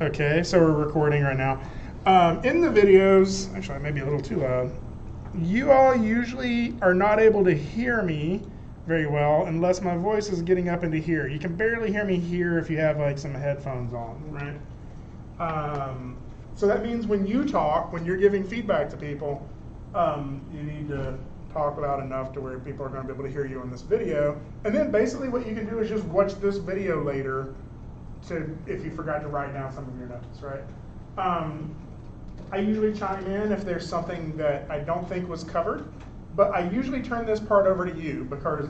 Okay, so we're recording right now. In the videos, actually, I may be a little too loud. You all usually are not able to hear me very well unless my voice is getting up into here. You can barely hear me here if you have like some headphones on, right? So that means when you talk, when you're giving feedback to people, you need to talk loud enough to where people are going to be able to hear you on this video. And then basically what you can do is just watch this video later if you forgot to write down some of your notes, right? I usually chime in if there's something that I don't think was covered, but I usually turn this part over to you because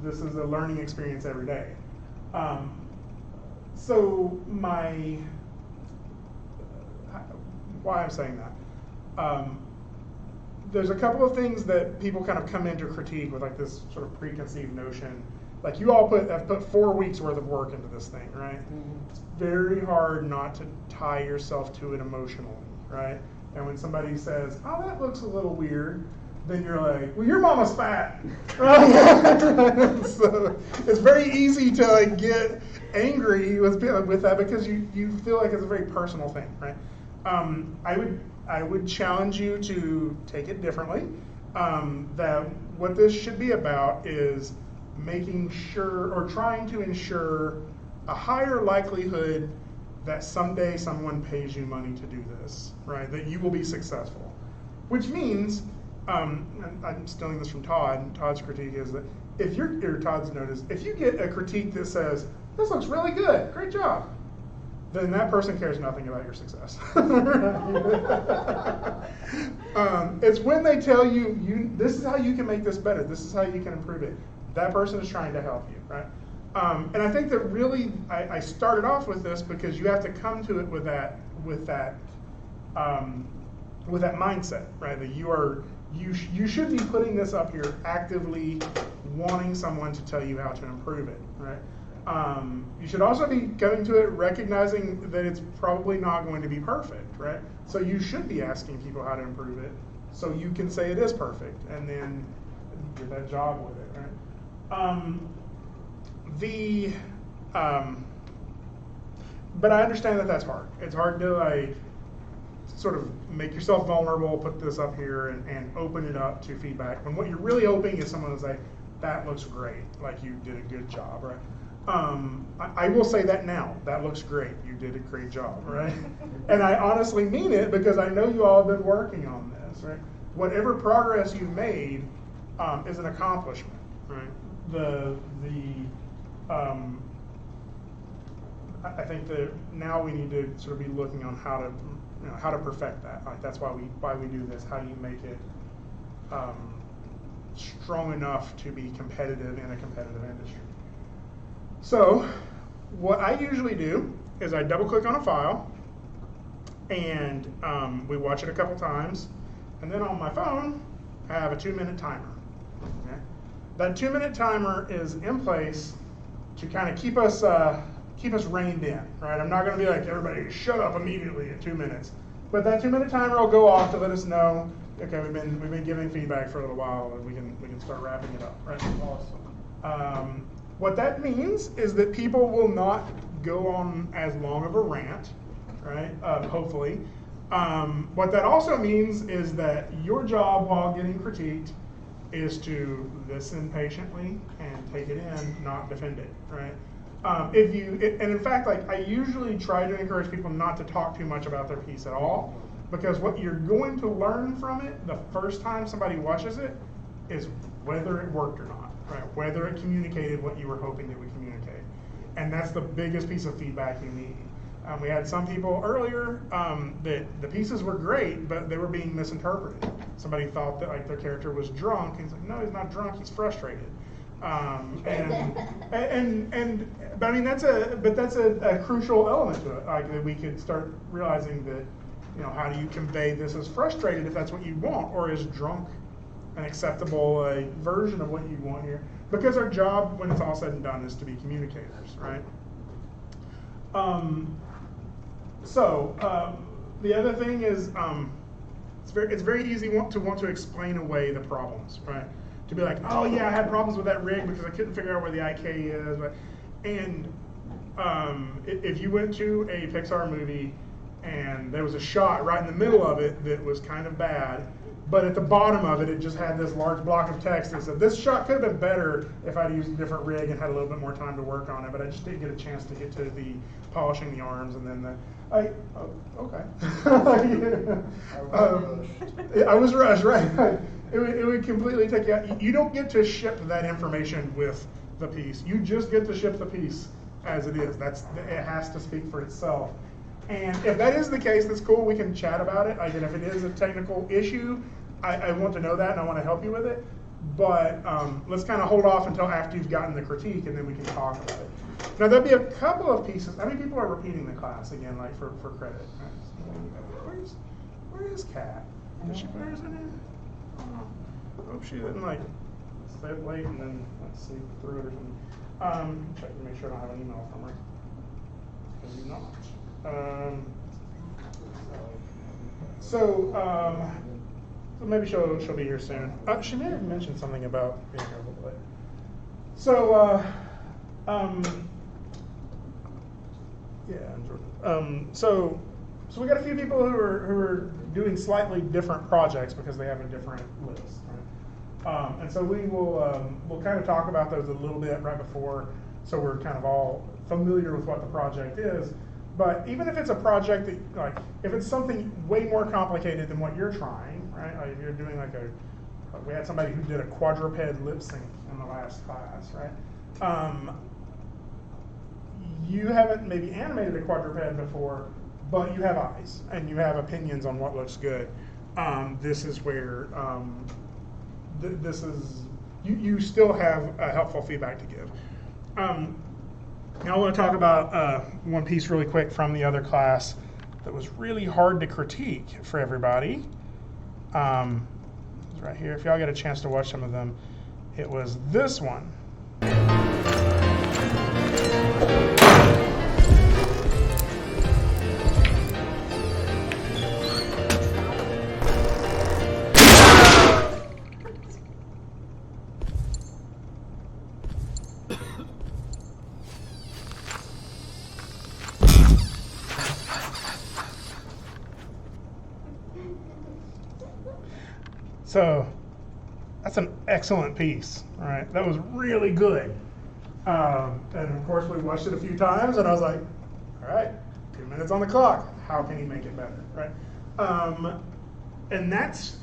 this is a learning experience every day. Why I'm saying that. There's a couple of things that people kind of come into critique with, like this sort of preconceived notion. Like you all have put 4 weeks worth of work into this thing, right? Mm-hmm. It's very hard not to tie yourself to it emotionally, right? And when somebody says, "Oh, that looks a little weird," then you're like, "Well, your mama's fat." So it's very easy to like get angry with that because you feel like it's a very personal thing, right? I would challenge you to take it differently. That what this should be about is making sure or trying to ensure a higher likelihood that someday someone pays you money to do this, right? That you will be successful. Which means, and I'm stealing this from Todd, Todd's critique is that Todd's note is, if you get a critique that says, "This looks really good, great job," then that person cares nothing about your success. It's when they tell you, this is how you can make this better, this is how you can improve it. That person is trying to help you, right? And I think that really, I started off with this because you have to come to it with that mindset, right? That you should be putting this up here actively, wanting someone to tell you how to improve it, right? You should also be coming to it recognizing that it's probably not going to be perfect, right? So you should be asking people how to improve it, so you can say it is perfect, and then get that job with it, right? But I understand that that's hard. It's hard to like sort of make yourself vulnerable, put this up here, and open it up to feedback. When what you're really hoping is someone to say, "That looks great, like you did a good job," right? I will say that now. That looks great. You did a great job, right? And I honestly mean it because I know you all have been working on this, right? Whatever progress you've made is an accomplishment, right? I think that now we need to sort of be looking on how to perfect that. Like that's why we do this. How do you make it strong enough to be competitive in a competitive industry? So what I usually do is I double click on a file and we watch it a couple times, and then on my phone I have a 2-minute timer. Okay? That 2-minute timer is in place to kind of keep us reined in, right? I'm not going to be like, everybody shut up immediately at 2 minutes, but that 2-minute timer will go off to let us know, okay, we've been giving feedback for a little while, and we can start wrapping it up, right? Awesome. What that means is that people will not go on as long of a rant, right? Hopefully. What that also means is that your job while getting critiqued is to listen patiently and take it in, not defend it, right? And in fact, like I usually try to encourage people not to talk too much about their piece at all, because what you're going to learn from it the first time somebody watches it is whether it worked or not, right? Whether it communicated what you were hoping it would communicate. And that's the biggest piece of feedback you need. We had some people earlier that the pieces were great, but they were being misinterpreted. Somebody thought that like their character was drunk, and he's like, "No, he's not drunk. He's frustrated." But I mean that's a crucial element to it. Like that we could start realizing that, how do you convey this as frustrated if that's what you want, or is drunk an acceptable version of what you want here? Because our job, when it's all said and done, is to be communicators, right? The other thing is, it's very easy to want to explain away the problems, right? To be like, "Oh yeah, I had problems with that rig because I couldn't figure out where the IK is," and if you went to a Pixar movie and there was a shot right in the middle of it that was kind of bad, but at the bottom of it, it just had this large block of text that said, this shot could have been better if I'd used a different rig and had a little bit more time to work on it, but I just didn't get a chance to get to the polishing the arms and then okay. I was rushed, right? It would completely take you out. You don't get to ship that information with the piece. You just get to ship the piece as it is. It has to speak for itself. And if that is the case, that's cool. We can chat about it. And if it is a technical issue, I want to know that and I want to help you with it. But let's kind of hold off until after you've gotten the critique and then we can talk about it. Now there'll be a couple of pieces. How many people are repeating the class again, like for credit? Where is Kat? Did she put hers in here? I hope she didn't like stay up late and then sleep through it or something. Check to make sure I don't have an email from her. Maybe not. So maybe she'll be here soon. She may have mentioned something about being here a little bit. So so we got a few people who are doing slightly different projects because they have a different list, right? And so we'll kind of talk about those a little bit right before, so we're kind of all familiar with what the project is. But even if it's a project that, like, if it's something way more complicated than what you're trying, right? Like if you're doing we had somebody who did a quadruped lip sync in the last class, right? You haven't maybe animated a quadruped before, but you have eyes and you have opinions on what looks good. This is where you still have helpful feedback to give. Now I want to talk about one piece really quick from the other class that was really hard to critique for everybody. It's right here. If y'all get a chance to watch some of them, it was this one. So that's an excellent piece, right? That was really good. And of course we watched it a few times and I was like, all right, 2 minutes on the clock. How can he make it better, right? And that's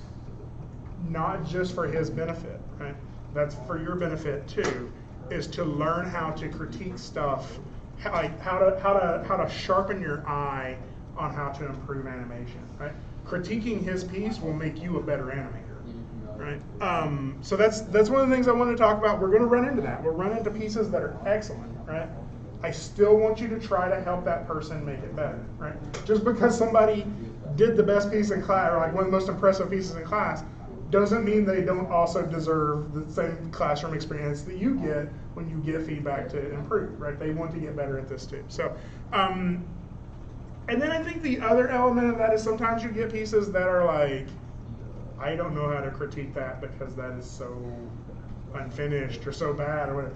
not just for his benefit, right? That's for your benefit too, is to learn how to critique stuff, like how to sharpen your eye on how to improve animation, right? Critiquing his piece will make you a better animator. Right. So that's one of the things I want to talk about. We're going to run into that. We'll run into pieces that are excellent, right? I still want you to try to help that person make it better, right? Just because somebody did the best piece in class, or like one of the most impressive pieces in class, doesn't mean they don't also deserve the same classroom experience that you get when you get feedback to improve, right? They want to get better at this too. So, and then I think the other element of that is sometimes you get pieces that are like, I don't know how to critique that because that is so unfinished or so bad or whatever.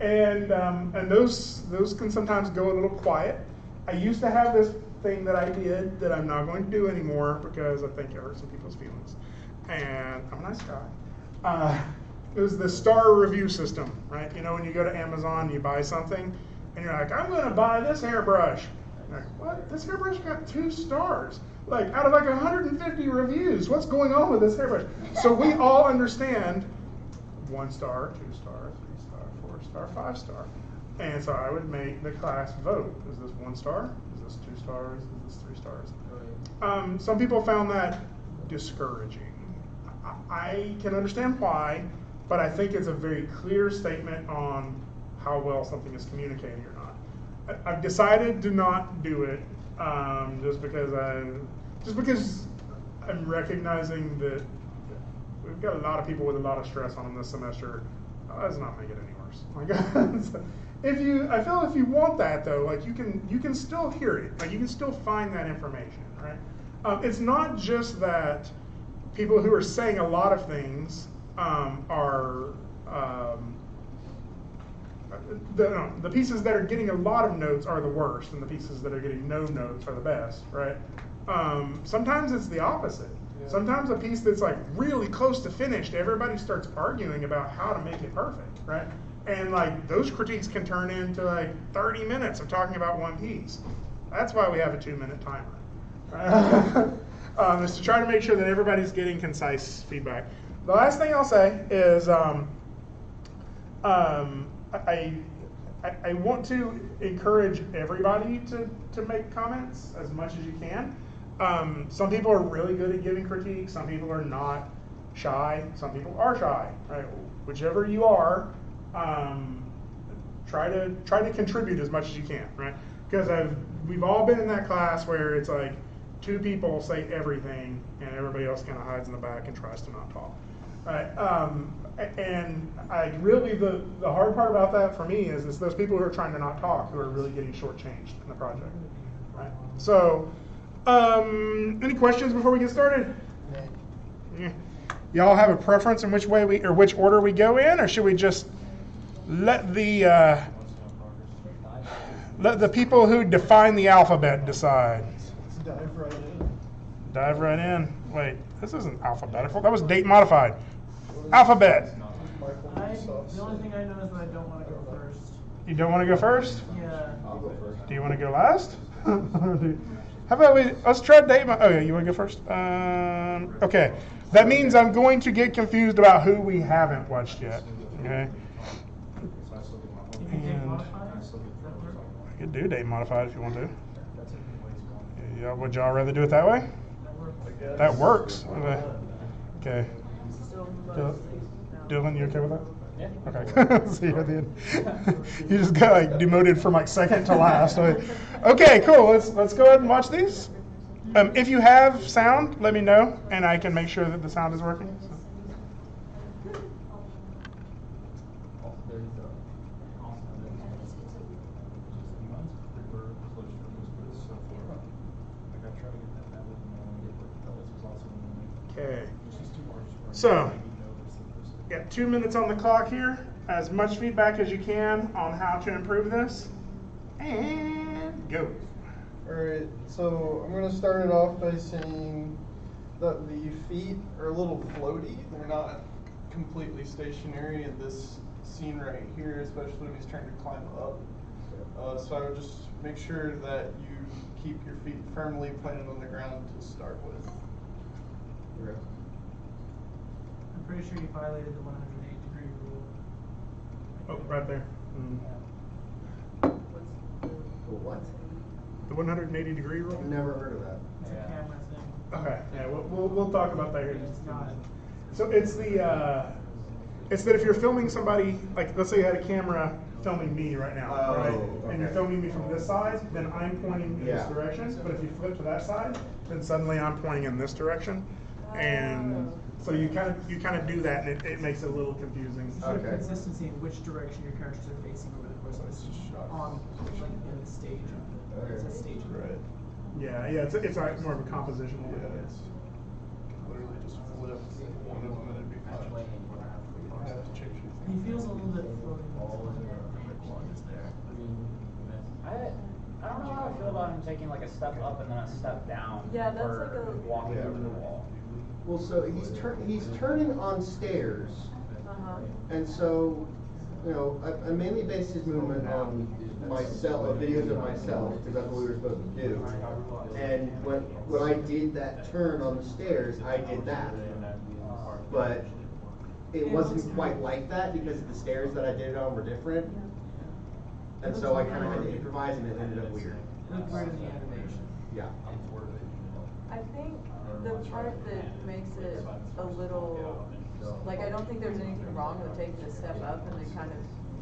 And those can sometimes go a little quiet. I used to have this thing that I did that I'm not going to do anymore because I think it hurt some people's feelings. And I'm a nice guy. It was the star review system, right? You know, when you go to Amazon and you buy something and you're like, I'm going to buy this hairbrush. You're like, what? This hairbrush got 2 stars. Like, out of like 150 reviews, what's going on with this hairbrush? So we all understand 1 star, 2 star, 3 star, 4 star, 5 star. And so I would make the class vote. Is this 1 star? Is this 2 stars? Is this 3 stars? Some people found that discouraging. I can understand why, but I think it's a very clear statement on how well something is communicating or not. I've decided to not do it. Just because I'm recognizing that we've got a lot of people with a lot of stress on them this semester. Let's not make it any worse. I feel if you want that though, like you can still hear it. Like you can still find that information, right? It's not just that people who are saying a lot of things are the pieces that are getting a lot of notes are the worst, and the pieces that are getting no notes are the best, right? Sometimes it's the opposite. Yeah. Sometimes a piece that's like really close to finished, everybody starts arguing about how to make it perfect, right? And like those critiques can turn into like 30 minutes of talking about one piece. That's why we have a 2-minute timer, right? Is to try to make sure that everybody's getting concise feedback. The last thing I'll say is I want to encourage everybody to make comments as much as you can. Some people are really good at giving critiques. Some people are not shy. Some people are shy. Right? Whichever you are, try to contribute as much as you can. Right? Because we've all been in that class where it's like 2 people say everything and everybody else kind of hides in the back and tries to not talk. Right? And I really the hard part about that for me is those people who are trying to not talk who are really getting shortchanged in the project. Right? So, any questions before we get started? Yeah. Y'all have a preference in which way which order we go in, or should we just let the people who define the alphabet decide? Dive right in. Dive right in. Wait, this isn't alphabetical. That was date modified. Alphabet. The only thing I know is that I don't want to go first. You don't want to go first? Yeah. I'll go first. Do you want to go last? How about let's try date modified. Okay, you want to go first? Okay. That means I'm going to get confused about who we haven't watched yet. Okay. You can date modified? I could do date modified if you want to. Yeah, would y'all rather do it that way? That works. Okay. Dylan, you okay with that? Yeah. Okay. See you at the end. You just got like demoted from like second to last. Okay, cool. Let's go ahead and watch these. If you have sound, let me know, and I can make sure that the sound is working. So. Okay. So, got 2 minutes on the clock here. As much feedback as you can on how to improve this. And go. Alright, so I'm going to start it off by saying that the feet are a little floaty. They're not completely stationary in this scene right here, especially when he's trying to climb up. So I would just make sure that you keep your feet firmly planted on the ground to start with. I'm pretty sure you violated the 180-degree rule. Oh, right there. What? The 180-degree rule? I've never heard of that. It's a camera thing. Okay. Yeah, we'll talk about that here. It's not. So it's it's that if you're filming somebody, like let's say you had a camera filming me right now, right? And you're filming me from this side, then I'm pointing in this direction. But if you flip to that side, then suddenly I'm pointing in this direction. And so you kind of do that, and it makes it a little confusing. Sort of consistency in which direction your characters are facing over the course of this on like in the stage. It's a stage. Right. Yeah, it's more of a compositional. Yeah, it's literally just flip one of them and it'd be fine. You don't have to change anything. He feels a little bit floating from the quadrants there. I don't know how I feel about him taking like a step up and then a step down. Yeah, that's for like a- walking over the wall. Well, so he's turning on stairs, and so I mainly base his movement on myself, videos of myself, because that's what we were supposed to do. And when I did that turn on the stairs, I did that, but it wasn't quite like that because the stairs that I did it on were different, and so I kind of had to improvise, and it ended up weird. It looked weird in the animation. Yeah. I think the part that makes it a little, like, I don't think there's anything wrong with taking a step up and then kind of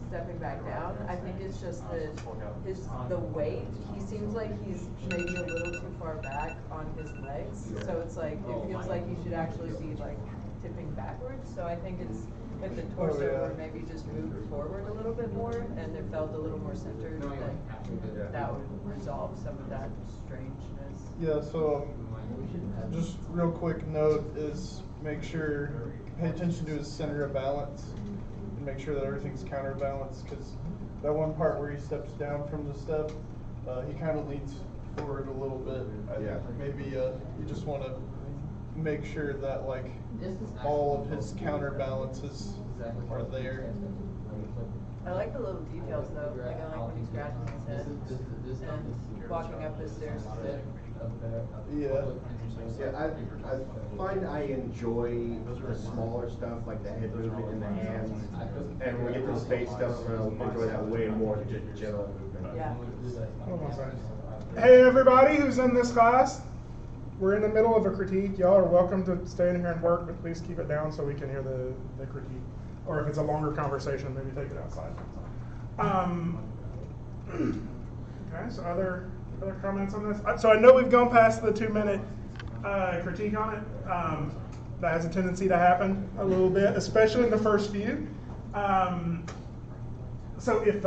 stepping back down. I think it's just the weight. He seems like he's maybe a little too far back on his legs. So it's like, it feels like he should actually be like tipping backwards. So I think it's if the torso were maybe just moved forward a little bit more and it felt a little more centered, then that would resolve some of that strangeness. Yeah, so just real quick note is make sure, pay attention to his center of balance. make sure that everything's counterbalanced, because that one part where he steps down from the step, he kind of leans forward a little bit. I think maybe you just want to make sure that like all of his counterbalances are there. I like the little details though, like I like when he scratches his head and walking up the stairs. Yeah. Yeah, I find I enjoy the smaller stuff, like the head movement and the hands. And when we get to the space stuff, I enjoy that way more than just general movement. Yeah. Hold on a second. Hey everybody who's in this class, we're in the middle of a critique. Y'all are welcome to stay in here and work, but please keep it down so we can hear the critique. Or if it's a longer conversation, maybe take it outside. Okay, so other comments on this? So I know we've gone past the 2-minute critique on it. That has a tendency to happen a little bit, especially in the first few. So if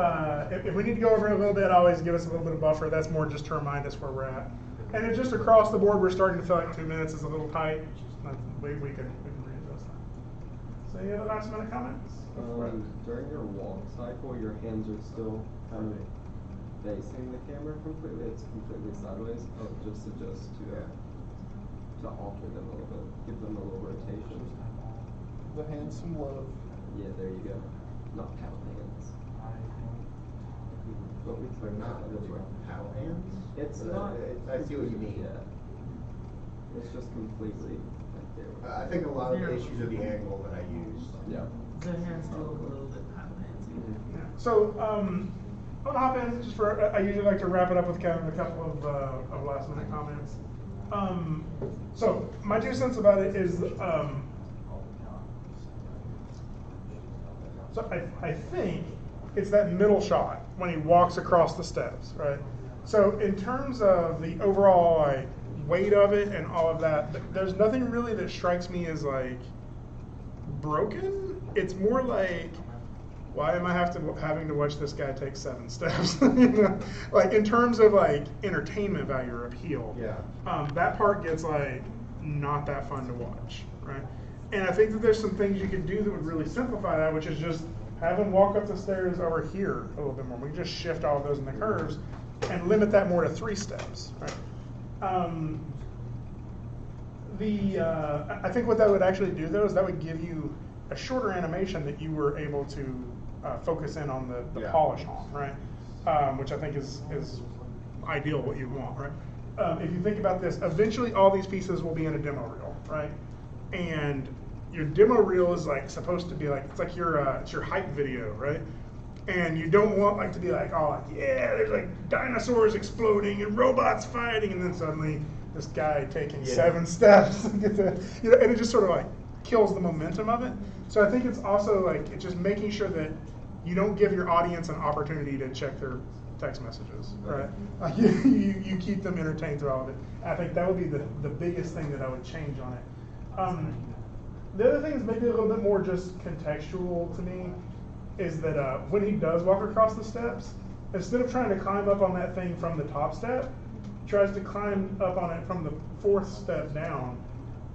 we need to go over it a little bit, always give us a little bit of buffer. That's more just to remind us where we're at. And if just across the board we're starting to feel like 2 minutes is a little tight, we can readjust that. So any other last minute comments? During your walk cycle, your hands are still kind of facing the camera completely. It's completely sideways. I would just suggest to alter them a little bit, give them a little rotation. The hands some love. Yeah, there you go. Not cow hands. But we But not really cow hands? It's not. I see what you mean. Yeah. It's just completely like there. I think a lot of the issues are the angle that I use. Yeah. The hands do look a little bit paddle hands. Yeah. So I'm gonna hop in just for. I usually like to wrap it up with kind of a couple of last minute comments. So my 2 cents about it is, so I think it's that middle shot when he walks across the steps, right? So in terms of the overall like weight of it and all of that, there's nothing really that strikes me as like broken. It's more like, why am I having to watch this guy take 7 steps? You know? Like in terms of like entertainment value or appeal, that part gets like not that fun to watch, right? And I think that there's some things you could do that would really simplify that, which is just have him walk up the stairs over here a little bit more. We can just shift all of those in the curves and limit that more to 3 steps, right? I think what that would actually do though is that would give you a shorter animation that you were able to focus in on the polish on, right? Which I think is ideal, what you want, right? If you think about this, eventually all these pieces will be in a demo reel, right? And your demo reel is like supposed to be like, it's like it's your hype video, right? And you don't want like to be like, oh yeah, there's like dinosaurs exploding and robots fighting, and then suddenly this guy taking 7 steps, and it just sort of like kills the momentum of it. So I think it's also like it's just making sure that you don't give your audience an opportunity to check their text messages, right? Like you keep them entertained through all of it. I think that would be the biggest thing that I would change on it. The other thing is maybe a little bit more just contextual to me is that when he does walk across the steps, instead of trying to climb up on that thing from the top step, he tries to climb up on it from the 4th step down.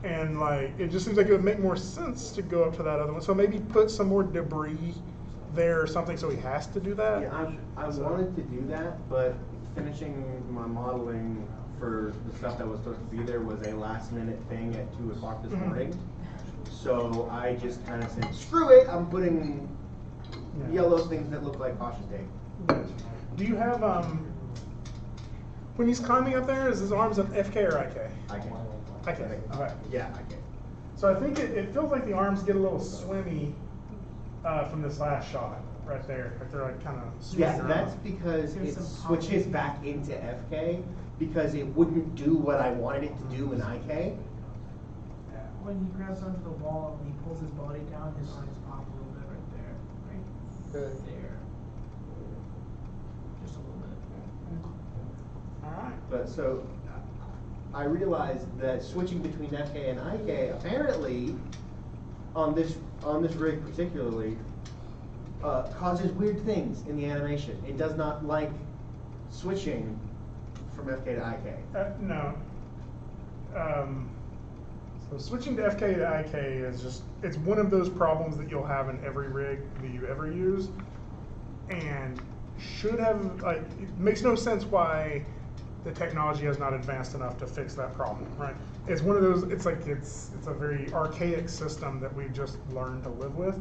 And like it just seems like it would make more sense to go up to that other one. So maybe put some more debris there or something so he has to do that. Yeah, I wanted to do that, but finishing my modeling for the stuff that was supposed to be there was a last minute thing at 2 o'clock this morning. So I just kind of said, screw it, I'm putting yellow things that look like caution tape. Do you have, when he's climbing up there, is his arms an FK or IK? IK. IK, okay. Yeah, IK. So I think it feels like the arms get a little swimmy from this last shot right there. Like they're like kind of swimming around. That's because it switches back into FK because it wouldn't do what I wanted it to do in IK. When he grabs onto the wall and he pulls his body down, his arms pop a little bit right there. Right there. Just a little bit. Alright. But so I realized that switching between FK and IK apparently on this rig particularly causes weird things in the animation. It does not like switching from FK to IK. No. So switching to FK to IK is just, it's one of those problems that you'll have in every rig that you ever use. And should have, like, it makes no sense why the technology has not advanced enough to fix that problem, right? It's one of those, it's like, it's a very archaic system that we've just learned to live with.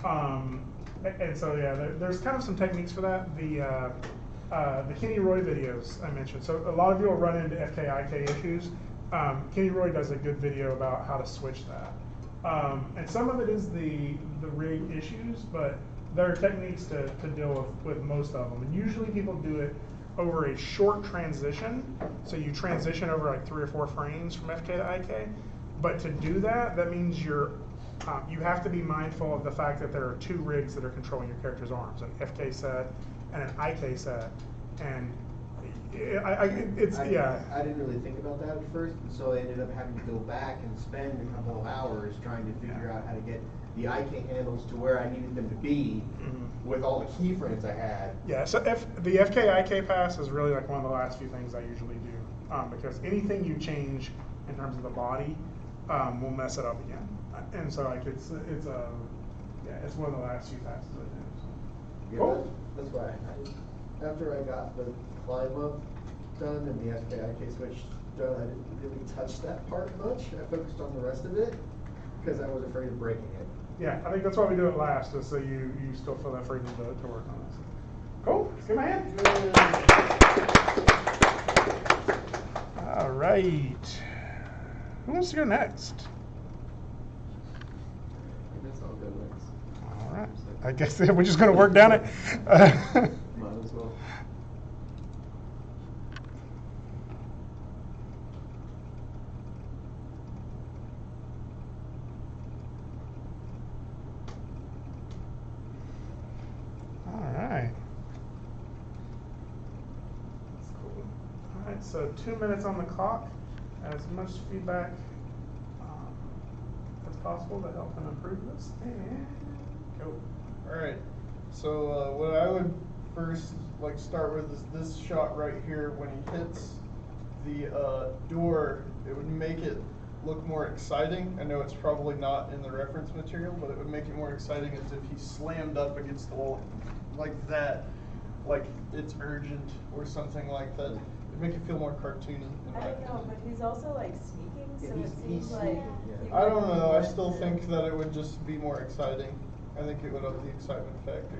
And so, yeah, there's kind of some techniques for that. The Kenny Roy videos I mentioned. So a lot of you will run into FK-IK issues. Kenny Roy does a good video about how to switch that. And some of it is the rig issues, but there are techniques to deal with most of them. And usually people do it over a short transition. So you transition over like 3 or 4 frames from FK to IK. But to do that, that means you have to be mindful of the fact that there are 2 rigs that are controlling your character's arms, an FK set and an IK set. And I didn't really think about that at first, and so I ended up having to go back and spend a couple of hours trying to figure out how to get the IK handles to where I needed them to be with all the keyframes I had. Yeah, so the FK-IK pass is really like one of the last few things I usually do, because anything you change in terms of the body will mess it up again. And so like it's one of the last few passes I do. So. Yeah, Cool. that's why after I got the climb up done and the FK-IK switch done, I didn't really touch that part much. I focused on the rest of it because I was afraid of breaking it. Yeah, I think that's why we do it last, is so you still feel that freedom to work on this. Cool. Let's give my hand. All right. Who wants to go next? I guess I'll go next. All right. I guess we're just going to work down it. Might as well. All right. That's cool. All right, so 2 minutes on the clock. As much feedback as possible to help them improve this. And go. Alright, so what I would first start with is this shot right here. When he hits the door, it would make it look more exciting. I know it's probably not in the reference material, but it would make it more exciting as if he slammed up against the wall like that, like it's urgent or something like that. It'd make it feel more cartoony. I don't know, but he's also like sneaking, so Yeah, it seems like. he I don't would know, I want still to- think that it would just be more exciting. I think it would up the excitement factor.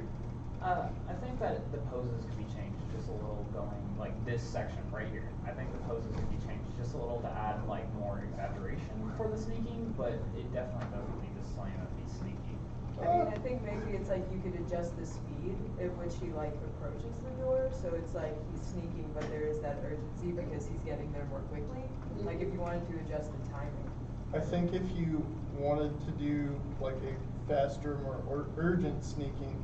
I think that the poses could be changed just a little going, like this section right here. I think the poses could be changed just a little to add like more exaggeration for the sneaking, but it definitely doesn't need to slam if he's sneaky. I mean, I think maybe it's like you could adjust the speed at which he like approaches the door, so it's like he's sneaking, but there is that urgency because he's getting there more quickly. Like if you wanted to adjust the timing. I think if you wanted to do like a faster, more urgent sneaking,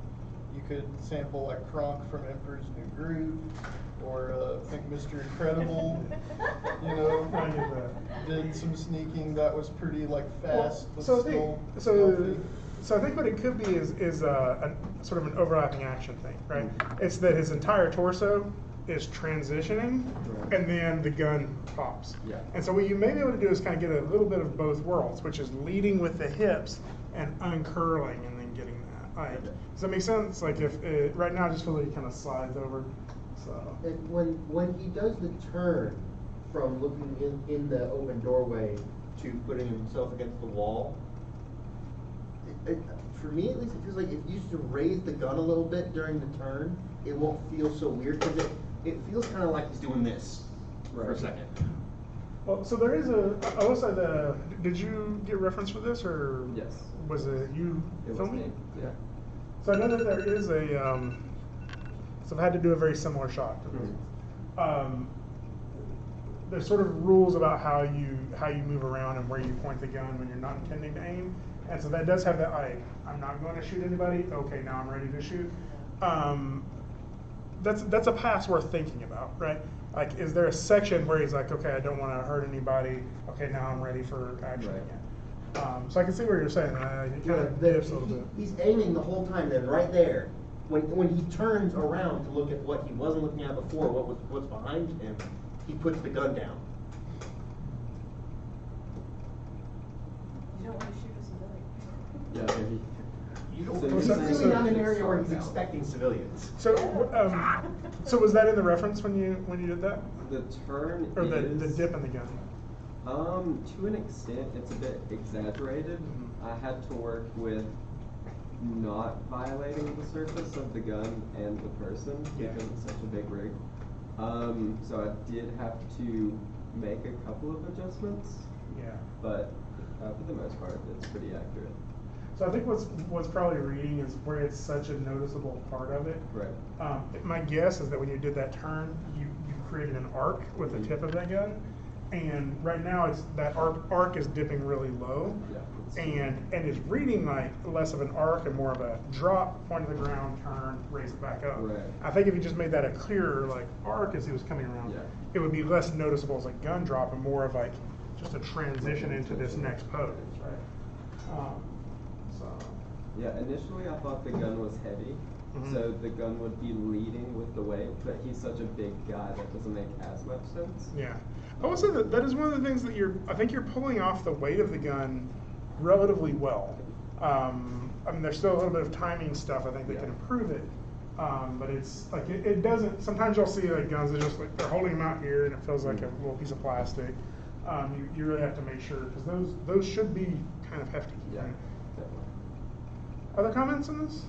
you could sample like Kronk from Emperor's New Groove, or I think Mr. Incredible, you know, I get that. did some sneaking that was pretty like fast, but So still so stealthy. I think what it could be is a sort of an overlapping action thing, right? It's that his entire torso is transitioning, and then the gun pops. Yeah. And so what you may be able to do is kind of get a little bit of both worlds, which is leading with the hips and uncurling and then getting that. Like, Okay. does that make sense? Like if right now I just feel like he kind of slides over. So. And when he does the turn from looking in the open doorway to putting himself against the wall, for me at least, it feels like if you used to raise the gun a little bit during the turn, it won't feel so weird because it feels kind of like he's doing this for a Right. second. Well, so there is I will say did you get reference for this, or Yes. was it you It was filming? me. Yeah. So I know that there is so I've had to do a very similar shot to this. There's sort of rules about how you move around and where you point the gun when you're not intending to aim, and so that does have that like, I'm not going to shoot anybody. Okay, now I'm ready to shoot. That's a pass worth thinking about, right? Like, is there a section where he's like, okay, I don't want to hurt anybody. Okay, now I'm ready for action Right. again. So I can see what you're saying. It kind of dips a little bit. He's aiming the whole time. Then right there, when he turns around to look at what he wasn't looking at before, what's behind him, he puts the gun down. don't want to shoot a civilian. Yeah, maybe. You don't, So it's you're really saying- not an area where he's expecting civilians. So was that in the reference when you did that? The turn Or is the dip in the gun? To an extent, it's a bit exaggerated. I had to work with not violating the surface of the gun and the person because it's such a big rig. So I did have to make a couple of adjustments. Yeah. But for the most part, it's pretty accurate. So I think what's probably reading is where it's such a noticeable part of it. Right. My guess is that when you did that turn, you created an arc with the tip of that gun, and right now it's that arc is dipping really low, and is reading like less of an arc and more of a drop, point to the ground, turn, raise it back up. Right. I think if you just made that a clearer like arc as he was coming around, it would be less noticeable as a gun drop and more of like just a transition into this next pose, right? Yeah, initially I thought the gun was heavy, so the gun would be leading with the weight, but he's such a big guy that doesn't make as much sense. Yeah. I will say that is one of the things that I think you're pulling off the weight of the gun relatively well. I mean, there's still a little bit of timing stuff I think that can improve it. But it's like, it doesn't, sometimes you'll see like guns that just like, they're holding them out here and it feels like a little piece of plastic. You really have to make sure, because those should be kind of hefty. Yeah, Right? definitely. Other comments on this?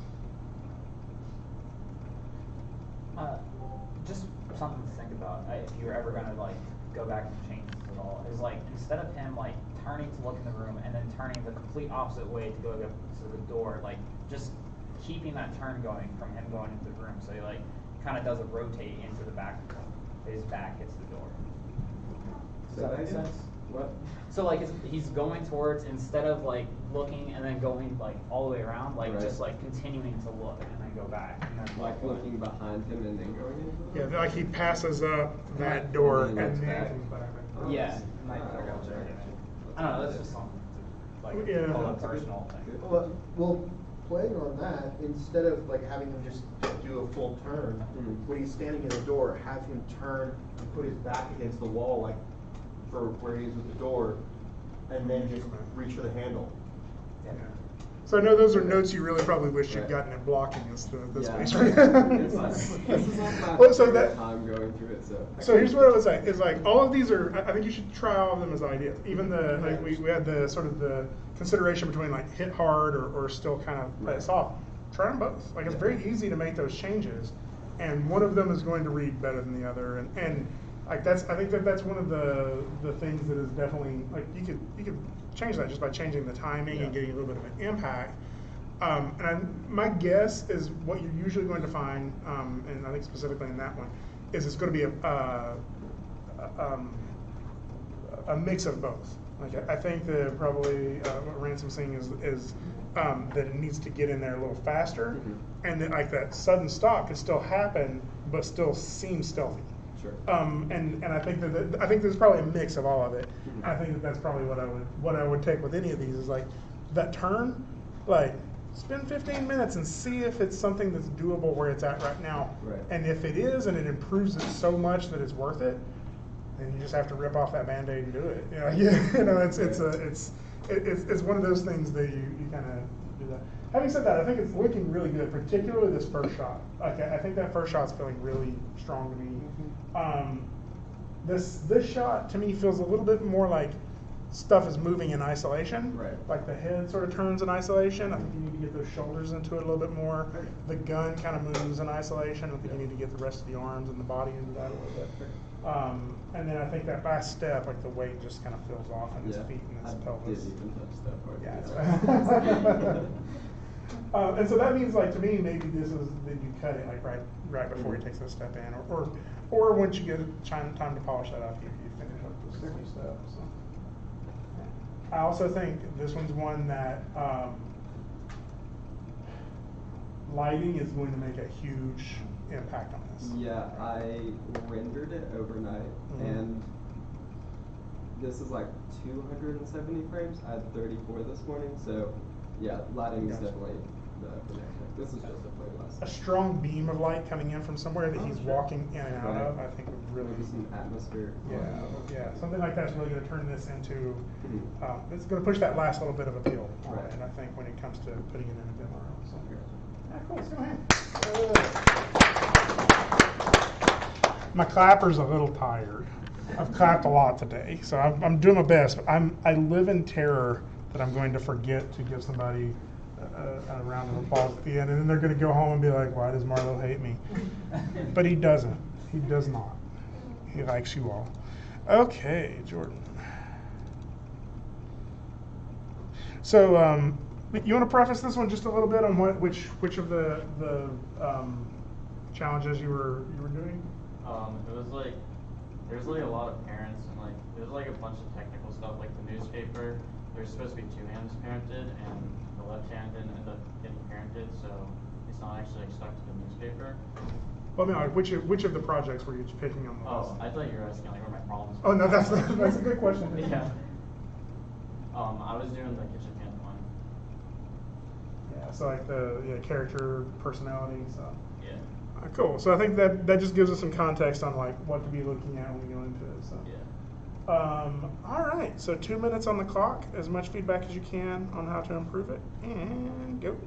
Just something to think about if you're ever gonna like go back and change this at all. Is like instead of him like turning to look in the room and then turning the complete opposite way to go to the door, like just keeping that turn going from him going into the room. So he like kind of does a rotate into the back. His back hits the door. Does that make sense? What? So like he's going towards, instead of like looking and then going like all the way around, like just like continuing to look and then go back. And then Like looking behind him and then going into the Yeah, like he passes up that door and then looks back. comes back. Yeah. I don't know, that's just something to, like, call a personal thing. Well, playing on that, instead of like having him just do a full turn, when he's standing in the door, have him turn and put his back against the wall, like for where he is with the door, and then just reach for the handle. Yeah. So I know those are notes you really probably wish you'd gotten it blocking us the space. This is like my Well, so favorite time going through it, so. So here's what I would say, is like, all of these are, I think you should try all of them as ideas. Even like we had the sort of the consideration between like hit hard or still kind of play it soft. Try them both. Like it's very easy to make those changes, and one of them is going to read better than the other. And like I think that's one of the things that is definitely, like you could change that just by changing the timing and getting a little bit of an impact. My guess is what you're usually going to find, and I think specifically in that one, is it's going to be a mix of both. Like I think that probably what Ransom's saying is that it needs to get in there a little faster, and that like that sudden stop could still happen, but still seem stealthy. Sure. And I think I think there's probably a mix of all of it. I think that's probably what I would take with any of these is like that turn, like spend 15 minutes and see if it's something that's doable where it's at right now. Right. And if it is, and it improves it so much that it's worth it, then you just have to rip off that Band-Aid and do it. It's one of those things that you kind of do that. Having said that, I think it's looking really good, particularly this first shot. Like I think that first shot's feeling really strong to me. This shot to me feels a little bit more like stuff is moving in isolation. Right. Like the head sort of turns in isolation. I think you need to get those shoulders into it a little bit more. The gun kind of moves in isolation. I think you need to get the rest of the arms and the body into that a little bit. And then I think that last step, like the weight just kind of fills off in his feet and his pelvis. Didn't even touch that part. Yeah. And so that means, like, to me, maybe this is that you cut it like right before he takes a step in, or once you get time to polish that up, you finish up those 30 steps. So. I also think this one's one that lighting is going to make a huge impact on this. Yeah, I rendered it overnight, and this is like 270 frames. I had 34 this morning, so yeah, lighting is definitely the next one. This is just a playlist. A strong beam of light coming in from somewhere that he's walking in and out of, I think would really Maybe some atmosphere. yeah, something like that's really going to turn this into, it's going to push that last little bit of appeal on it, and I think when it comes to putting it in a demo room. So. Yeah, cool, let's go ahead. My clapper's a little tired. I've clapped a lot today, so I'm doing my best, but I live in terror that I'm going to forget to give somebody a round of applause at the end, and then they're going to go home and be like, why does Marlo hate me? But he doesn't. He does not. He likes you all. Okay, Jordan. So, you want to preface this one just a little bit on which of the challenges you were doing? It was like there's like a lot of parents and like there's like a bunch of technical stuff like the newspaper. There's supposed to be 2 hands parented and the left hand didn't end up getting parented, so it's not actually like stuck to the newspaper. Well, I mean, like, which of the projects were you picking on the list? Oh, I thought you were asking like where my problems Oh were. no, that's a good question. Yeah. I was doing the kitchen hand one. Yeah, so like the character personality stuff. Yeah. Cool. So I think that just gives us some context on like what to be looking at when we go into it. So. Yeah. All right. So 2 minutes on the clock. As much feedback as you can on how to improve it, and go.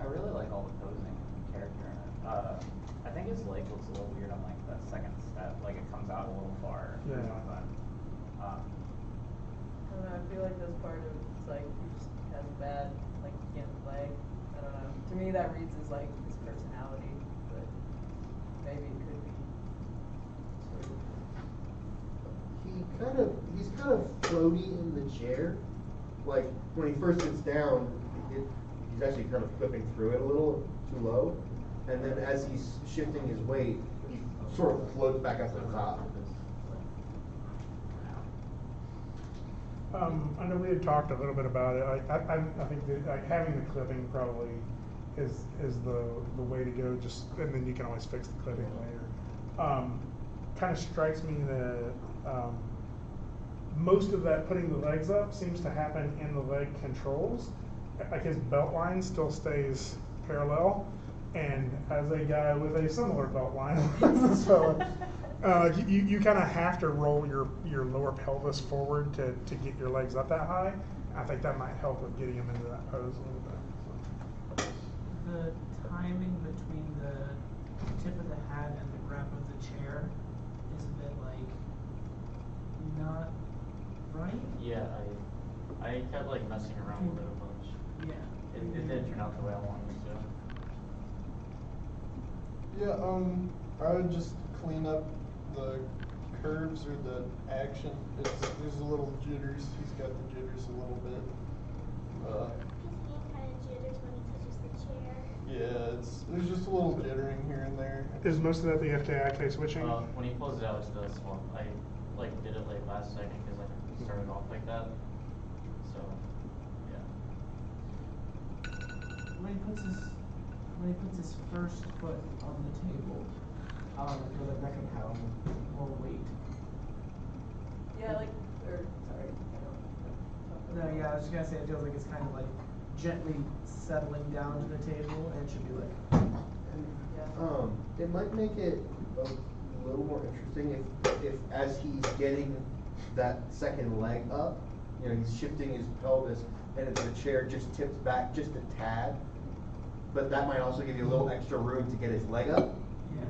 I really like all the posing and character in it. I think his leg looks a little weird on like that second step, like it comes out a little far. Yeah. I don't know, I feel like this part of it's like he just has a bad like he can't play. I don't know. To me that reads as like his personality, but maybe it could be sort of He's kind of floaty in the chair. Like when he first sits down, he's actually kind of clipping through it a little too low, and then as he's shifting his weight, he sort of floats back up to the top. I know we had talked a little bit about it. I think that like, having the clipping probably is the way to go. Just and then you can always fix the clipping later. Kind of strikes me that most of that putting the legs up seems to happen in the leg controls. Like his belt line still stays parallel, and as a guy with a similar belt line, you kind of have to roll your lower pelvis forward to get your legs up that high. I think that might help with getting him into that pose a little bit. The timing between the tip of the hat and the grab of the chair is a bit like not right. Yeah, I kept like messing around with it a bunch. Yeah. It didn't turn out the way I wanted it to. Yeah, I would just clean up the curves or the action. There's a little jitters. He's got the jitters a little bit. His hand kind of jitters when he touches the chair. Yeah, there's just a little jittering here and there. Is most of that the FJIK switching? When he pulls it out, it does. Well, I like did it like last second because I started off like that. So, yeah. When he puts his first foot on the table, I feel like that can have more weight. yeah, like or sorry, No, yeah, I was just gonna say it feels like it's kind of like gently settling down to the table, and it should be like. yeah. It might make it a little more interesting if as he's getting that second leg up, he's shifting his pelvis, and the chair just tips back just a tad. But that might also give you a little extra room to get his leg up. Yeah.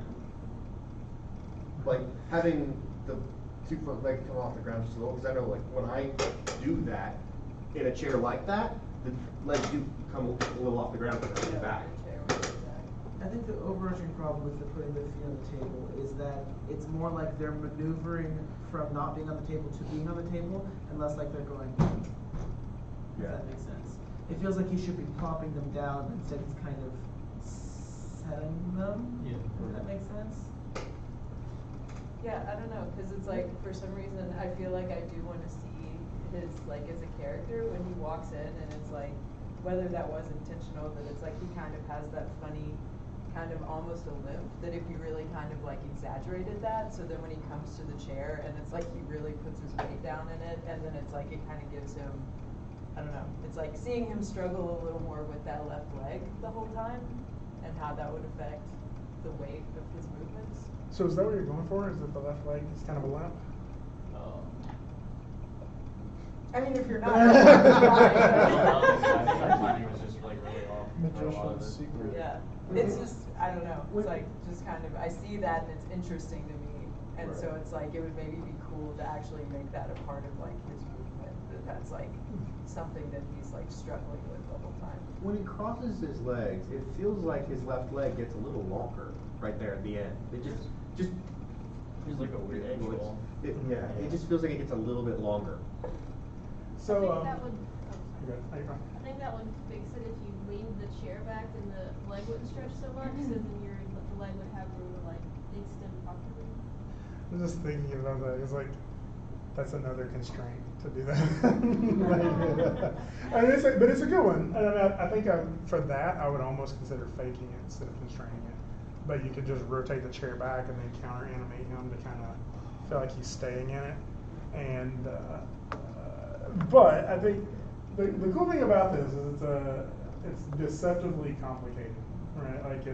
Like having the 2 foot leg come off the ground just a little, because I know like when I do that in a chair like that, the legs do come a little off the ground but then back. I think the overarching problem with the putting the feet on the table is that it's more like they're maneuvering from not being on the table to being on the table, and less like they're going. If that makes sense. It feels like he should be plopping them down, but instead he's kind of setting them. Yeah. If that makes sense. Yeah, I don't know, because it's like for some reason I feel like I do want to see his like as a character when he walks in, and it's like whether that was intentional, that it's like he kind of has that funny kind of almost a limp, that if you really kind of like exaggerated that, so then when he comes to the chair and it's like he really puts his weight down in it, and then it's like it kind of gives him I don't know. It's like seeing him struggle a little more with that left leg the whole time, and how that would affect the weight of his movements. So is that what you're going for? Is that the left leg is kind of a limp? I mean, if you're not, I think my timing was just like really off. for a lot of Magician's it. secret. yeah. It's just, I don't know. It's like just kind of, I see that and it's interesting to me, and so it's like it would maybe be cool to actually make that a part of like his movement. That's like something that he's like struggling with the whole time. When he crosses his legs, it feels like his left leg gets a little longer right there at the end. It just There's like a weird angle. yeah, it just feels like it gets a little bit longer. So, I think that would, okay, how you going? I think that would fix it if you leaned the chair back and the leg wouldn't stretch so much, so then the leg would have room to like extend properly. I'm just thinking about that. It's like that's another constraint to do that. I mean, but it's a good one. And I mean, I think for that, I would almost consider faking it instead of constraining it. But you could just rotate the chair back and then counter animate him to kind of feel like he's staying in it. And but I think the cool thing about this is it's deceptively complicated, right? Like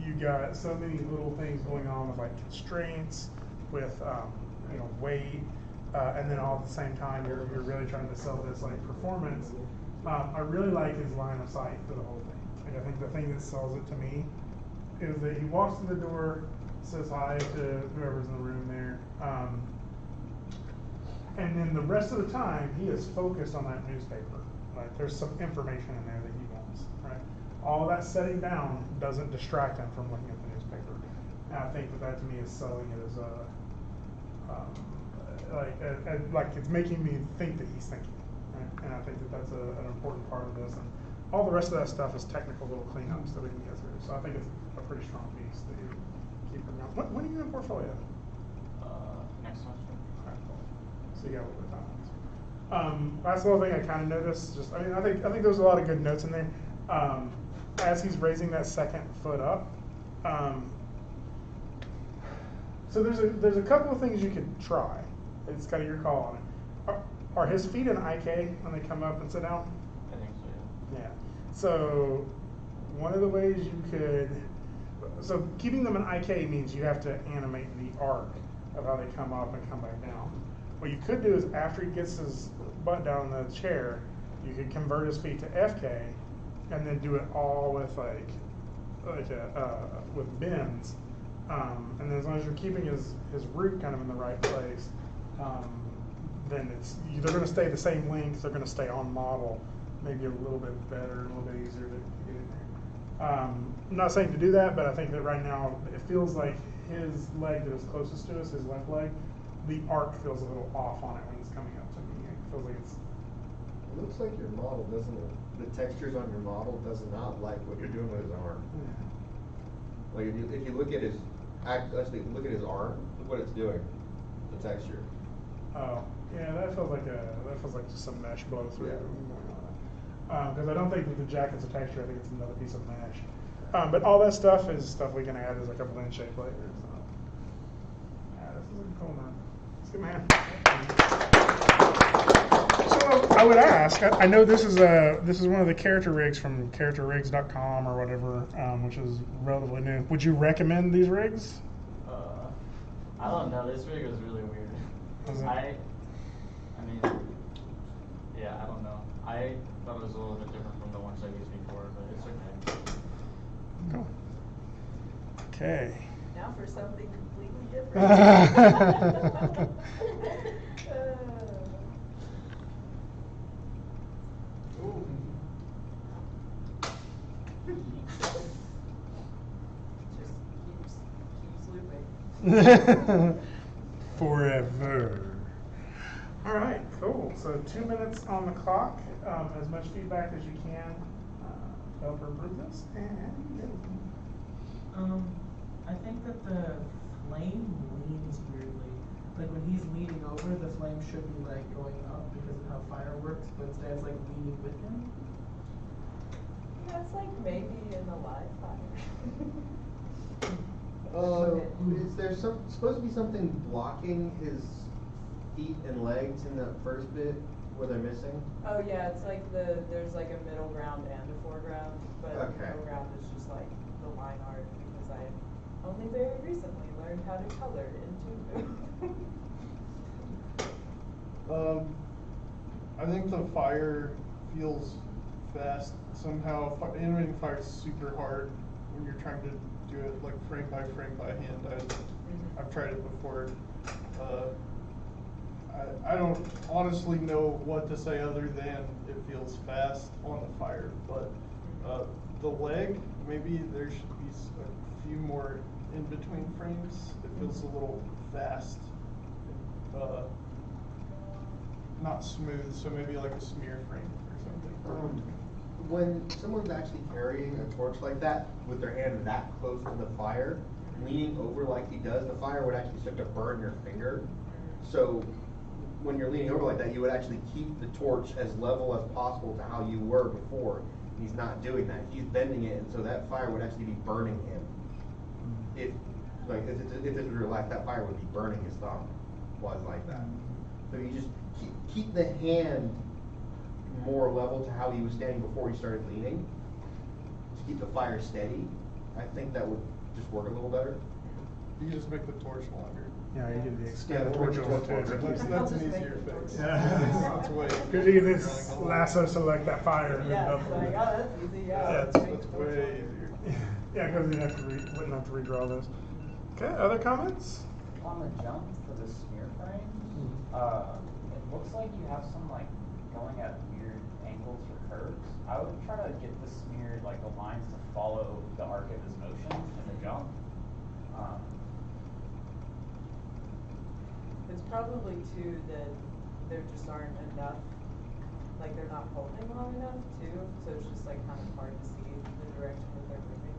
you got so many little things going on with like constraints, with weight, and then all at the same time you're really trying to sell this like performance. I really like his line of sight for the whole thing. Like I think the thing that sells it to me is that he walks through the door, says hi to whoever's in the room there. And then the rest of the time, he is focused on that newspaper. Right? There's some information in there that he wants. Right? All that setting down doesn't distract him from looking at the newspaper. And I think that to me is selling it as like it's making me think that he's thinking. Right? And I think that that's an important part of this. And all the rest of that stuff is technical little cleanups that we can get through. So I think it's a pretty strong piece that you keep bringing out. When are you in portfolio? Next semester. So you got a little bit of time. Last little thing I kind of noticed, I think there's a lot of good notes in there. As he's raising that second foot up, so there's a couple of things you could try. It's kind of your call on it. Are his feet in IK when they come up and sit down? I think so, yeah. Yeah. So one of the ways you could, so keeping them in IK means you have to animate the arc of how they come up and come back down. What you could do is after he gets his butt down in the chair, you could convert his feet to FK, and then do it all with with bends. And then as long as you're keeping his root kind of in the right place, then they're going to stay the same length. They're going to stay on model, maybe a little bit better, a little bit easier to get in there. I'm not saying to do that, but I think that right now it feels like his leg that is closest to us, his left leg, the arc feels a little off on it when it's coming up to me. It feels like it's. It looks like your model the textures on your model does not like what you're doing with his arm. Yeah. Like if you look at his, actually look at his arm, look what it's doing, the texture. Oh, yeah, that feels like just some mesh blow through. Yeah. Because I don't think that the jacket's a texture. I think it's another piece of mesh. But all that stuff is stuff we can add as like a blend shape later. So. Yeah, this is looking cool, man. It's good, man. So I would ask. I know this is one of the character rigs from characterrigs.com or whatever, which is relatively new. Would you recommend these rigs? I don't know. This rig was really weird. I mean, yeah, I don't know. I thought it was a little bit different from the ones I used before, but it's okay. Cool. Okay. Now for something completely different. Ooh. Just keeps looping. Forever. All right, cool. So 2 minutes on the clock. As much feedback as you can to help her improve this. And I think that the flame leans weirdly. Like when he's leaning over, the flame should be like going up because of how fire works, but instead it's like leaning with him. That's like maybe in the live fire. Is there supposed to be something blocking his feet and legs in that first bit? where they're missing? Oh yeah, it's like there's like a middle ground and a foreground, but the Okay. middle ground is just like the line art because I only very recently learned how to color into. I think the fire feels fast somehow. Animating fire is super hard when you're trying to do it like frame by hand. I've tried it before. I don't honestly know what to say other than it feels fast on the fire, but the leg, maybe there should be a few more in between frames. It feels a little fast, not smooth, so maybe like a smear frame or something. When someone's actually carrying a torch like that with their hand that close to the fire, leaning over like he does, the fire would actually start to burn your finger. So when you're leaning over like that, you would actually keep the torch as level as possible to how you were before. He's not doing that. He's bending it, and so that fire would actually be burning him. If this was real life, that fire would be burning his thumb. Was like that. So you just keep the hand more level to how he was standing before he started leaning, to keep the fire steady. I think that would just work a little better. You can just make the torch longer. Yeah, you get the Yeah, extended we'll torch make on the too. torch so longer. it keeps- That's an easier fix. Yeah. That's way. Because you can just lasso select that fire and Yeah, then it's up. like, oh, that's easy, yeah. Yeah, let's That's make the torch way longer. easier. Yeah, because you wouldn't have to redraw this. Okay, other comments? On the jump for the smear frame, it looks like you have some like going at weird angles or curves. I would try to get the smear, like the lines to follow the arc of his motion in the jump. It's probably too that there just aren't enough, like they're not holding long enough too, so it's just like kind of hard to see the direction that they're moving.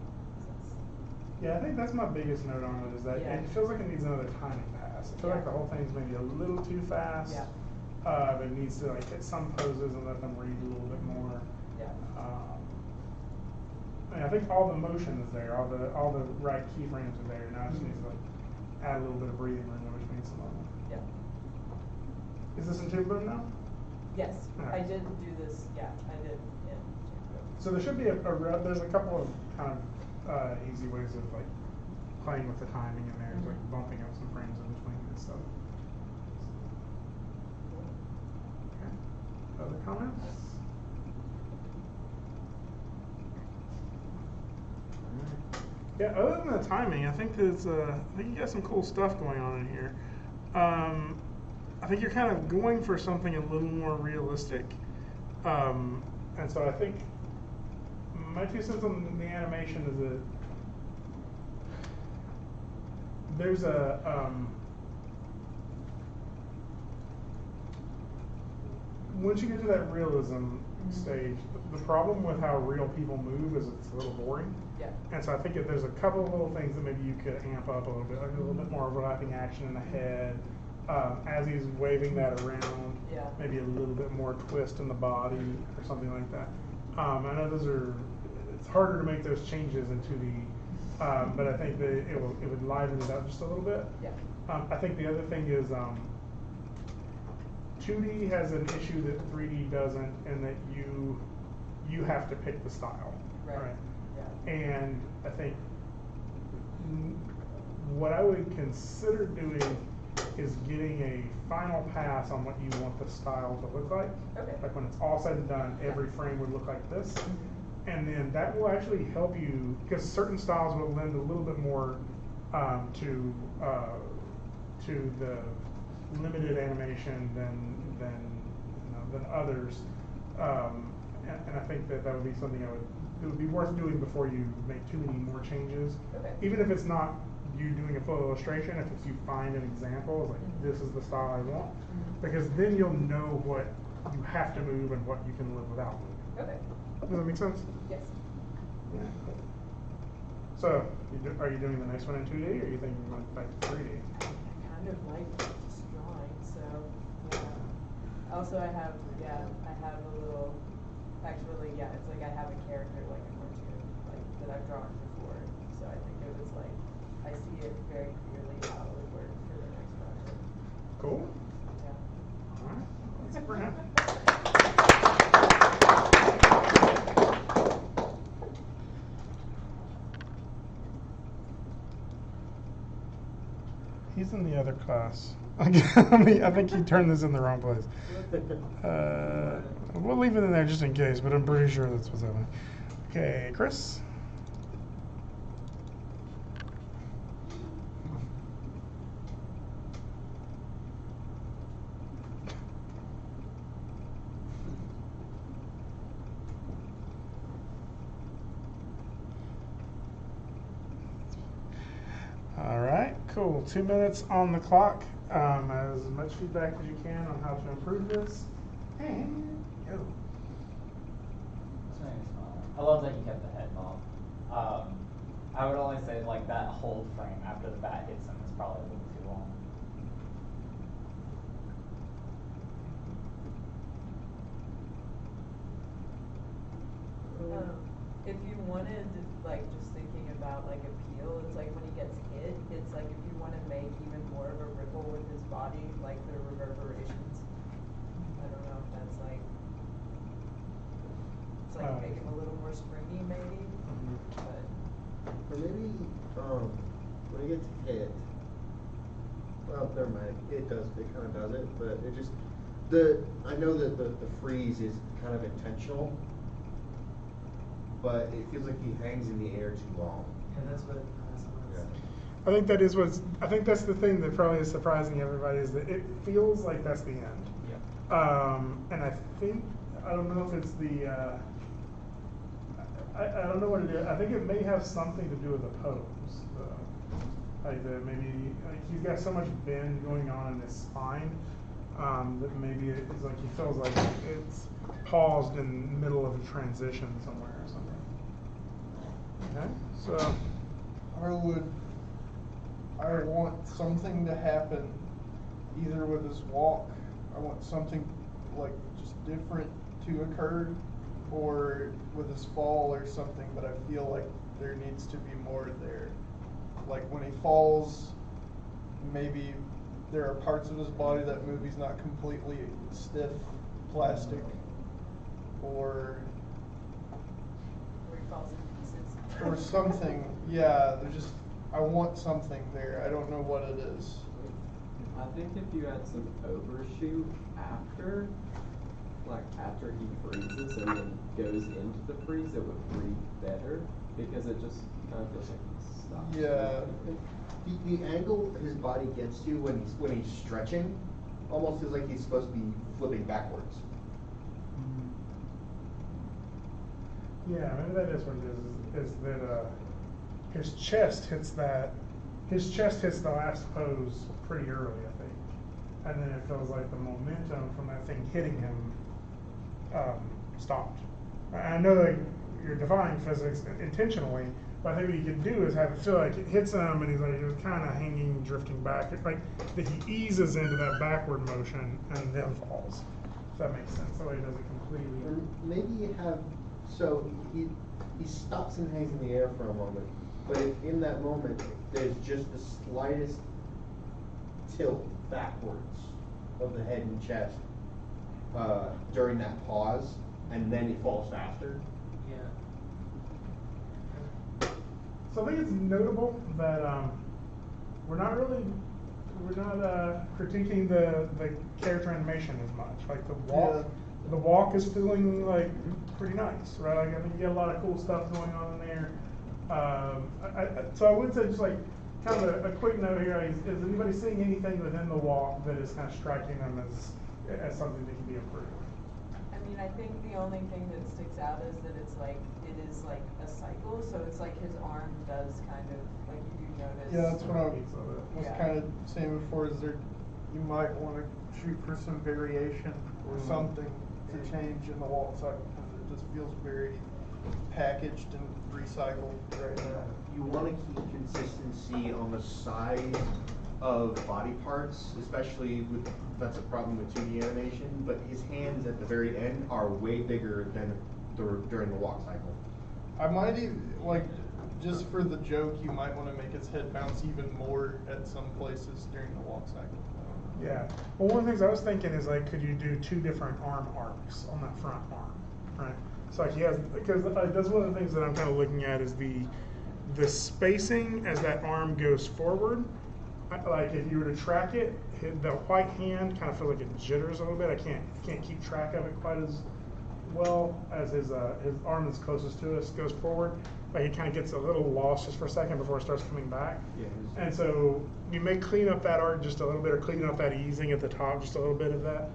Yeah, I think that's my biggest note on it is that Yeah. it feels like it needs another timing pass. I feel like Yeah. the whole thing's maybe a little too fast. Yeah. It needs to like hit some poses and let them read a little bit more. Yeah. I think all the motion is there, all the right keyframes are there. Now it just needs to like add a little bit of breathing room in between some of them. Yeah. Is this in Tube Boom now? Yes, Okay. I did do this, yeah, I did in Tuco. So there should be there's a couple of kind of easy ways of like playing with the timing in there, like bumping up some frames in between and stuff. Okay. Other comments? Yeah, other than the timing, I think you got some cool stuff going on in here. I think you're kind of going for something a little more realistic. And so I think my 2 cents on the animation is that there's once you get to that realism stage, the problem with how real people move is it's a little boring. Yeah. And so I think if there's a couple of little things that maybe you could amp up a little bit, like a little bit more overlapping action in the head, as he's waving that around, Yeah. maybe a little bit more twist in the body or something like that. I know it's harder to make those changes in 2D, but I think that it would liven it up just a little bit. Yeah. I think the other thing is 2D has an issue that 3D doesn't, and that you have to pick the style. Right. Yeah. And I think what I would consider doing is getting a final pass on what you want the style to look like. Okay. Like when it's all said and done, every frame would look like this. And then that will actually help you, because certain styles will lend a little bit more to the limited animation than others. And I think that would be something it would be worth doing before you make too many more changes. Okay. Even if it's not you doing a full illustration, if it's you find an example, it's like this is the style I want, because then you'll know what you have to move and what you can live without moving. Okay. Does that make sense? Yes. Yeah. So, are you doing the next one in 2D, or are you thinking going back to 3D? I kind of like just drawing, so yeah. Also, I have a little. Actually, yeah, it's like I have a character like a cartoon, like that I've drawn before. So I think it was like I see it very clearly how it would work for the next project. Cool. Yeah. All right. That's for him. other class. I think he turned this in the wrong place. We'll leave it in there just in case, but I'm pretty sure that's what's happening. Okay, Chris? All right, cool. 2 minutes on the clock. As much feedback as you can on how to improve this. And go. I love that you kept the head bob. I would only say like that hold frame after the bat hits him is probably a little too long. If you wanted, like, just thinking about like appeal, it's like when he gets hit, it's like if you want to make even more of a ripple with his body, like the reverberations. I don't know if that's like, it's like make him a little more springy maybe, but. Or maybe when he gets hit, well, never mind. It kind of does it, but it just I know that the freeze is kind of intentional, but it feels like he hangs in the air too long. Yeah, that's what someone said. I think that is I think that's the thing that probably is surprising everybody is that it feels like that's the end. Yeah. And I think, I don't know if it's the, I don't know what it is. I think it may have something to do with the pose. Like maybe he's got so much bend going on in his spine that maybe it's like he feels like it's paused in the middle of a transition somewhere or something. Okay, so I want something to happen either with his walk. I want something like just different to occur, or with his fall or something, but I feel like there needs to be more there. Like when he falls, maybe there are parts of his body that move. He's not completely stiff plastic, or Where he falls in pieces. or something. Yeah, I want something there. I don't know what it is. I think if you had some overshoot after, like after he freezes and then goes into the freeze, it would breathe better because it just kind of feels like he stops. Yeah. The angle his body gets to when he's stretching almost feels like he's supposed to be flipping backwards. yeah, maybe that is what it is that his chest hits the last pose pretty early, I think. And then it feels like the momentum from that thing hitting him stopped. I know that you're defying physics intentionally, but I think what you can do is have it feel like it hits him and he's kind of hanging, drifting back. It's like that he eases into that backward motion and then falls. If that makes sense. That way he doesn't completely. Or maybe you have, so he stops and hangs in the air for a moment, but in that moment there's just the slightest tilt backwards of the head and chest during that pause, and then he falls faster. Yeah. So I think it's notable that we're not critiquing the character animation as much. Like the walk is feeling like pretty nice, right? Like I think you get a lot of cool stuff going on in there. So I would say just like kind of a quick note here: is anybody seeing anything within the walk that is kind of striking them as something that can be improved? I mean, I think the only thing that sticks out is that it is like a cycle, so it's like his arm does kind of, like you do notice. Yeah, that's what I was Yeah. kind of saying before, is there, you might want to shoot for some variation or something to change in the walk cycle, because it just feels very packaged and recycled right now. You want to keep consistency on the size of body parts, especially with, that's a problem with 2D animation, but his hands at the very end are way bigger than during the walk cycle. I might even, like, just for the joke, you might want to make his head bounce even more at some places during the walk cycle. Yeah. Well, one of the things I was thinking is like, could you do 2 different arm arcs on that front arm, right? So like he has, because that's one of the things that I'm kind of looking at is the spacing as that arm goes forward. like if you were to track it, the white hand kind of feels like it jitters a little bit. I can't keep track of it quite as well as his arm that's closest to us goes forward. Like he kind of gets a little lost just for a second before it starts coming back. Yeah, and so you may clean up that arc just a little bit, or clean up that easing at the top, just a little bit of that.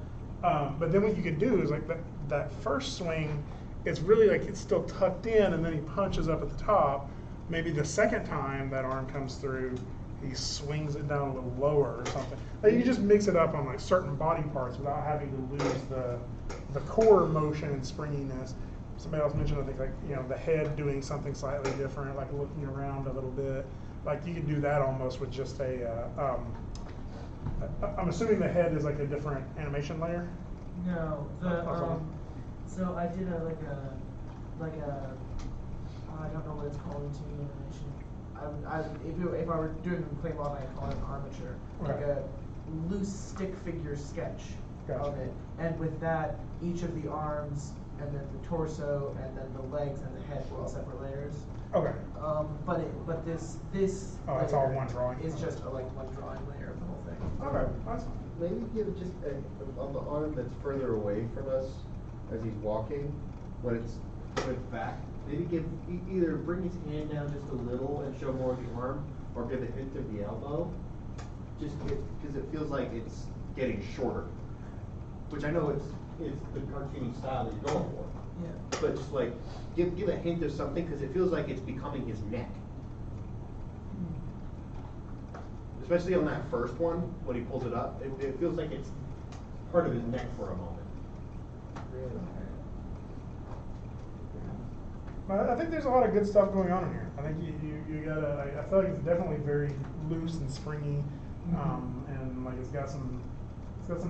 But then what you can do is like that first swing, it's really like it's still tucked in, and then he punches up at the top. Maybe the second time that arm comes through, he swings it down a little lower or something. Like you just mix it up on like certain body parts without having to lose the core motion and springiness. Somebody else mentioned, I think, like, you know, the head doing something slightly different, like looking around a little bit. Like you could do that almost with just I'm assuming the head is like a different animation layer. No, so I did I don't know what it's called in 2D animation. If I were doing a clay model, I'd call it an armature, like a loose stick figure sketch of it. And with that, each of the arms, and then the torso, and then the legs and the head were all separate layers. Okay. But this oh, it's all one drawing. It's just like one drawing layer of the whole thing. Okay, that's fine. Maybe give just on the arm that's further away from us as he's walking, when it's flipped back, maybe give either bring his hand down just a little and show more of the arm, or give a hint of the elbow, just because it feels like it's getting shorter. Which I know it's the cartoony style that you're going for. Yeah. But just like give a hint of something, because it feels like it's becoming his neck. Especially on that first one, when he pulls it up, it feels like it's part of his neck for a moment. I think there's a lot of good stuff going on in here. I think you gotta. I feel like it's definitely very loose and springy, and like it's got some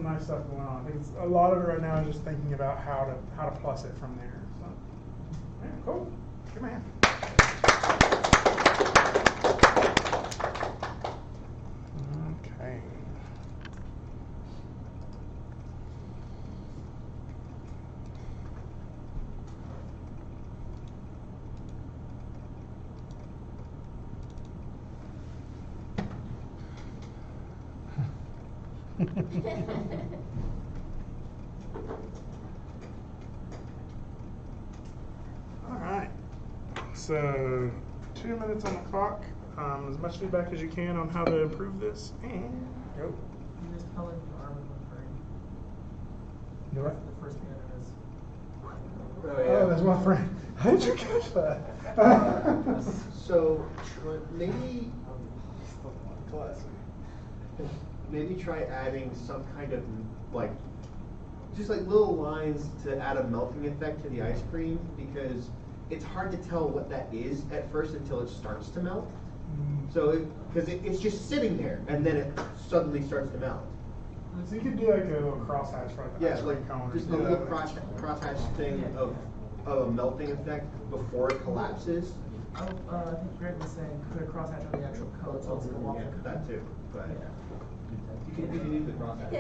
nice stuff going on. I think it's a lot of it right now is just thinking about how to plus it from there. So, yeah, cool. Good man. Okay. All right. So 2 minutes on the clock. As much feedback as you can on how to improve this, and go. You just color the arm in one frame. Do what? The first piano is. Oh, there's one frame. How did you catch that? So maybe try adding some kind of like just like little lines to add a melting effect to the ice cream, because it's hard to tell what that is at first until it starts to melt. So because it's just sitting there and then it suddenly starts to melt. So you could do like a little crosshatch for like the ice cream like cone. just a little crosshatch thing of a melting effect before it collapses. I think Greg was saying put a crosshatch on the actual cone so it's a walk. Yeah, that too. But Yeah. you can use the crosshatch. You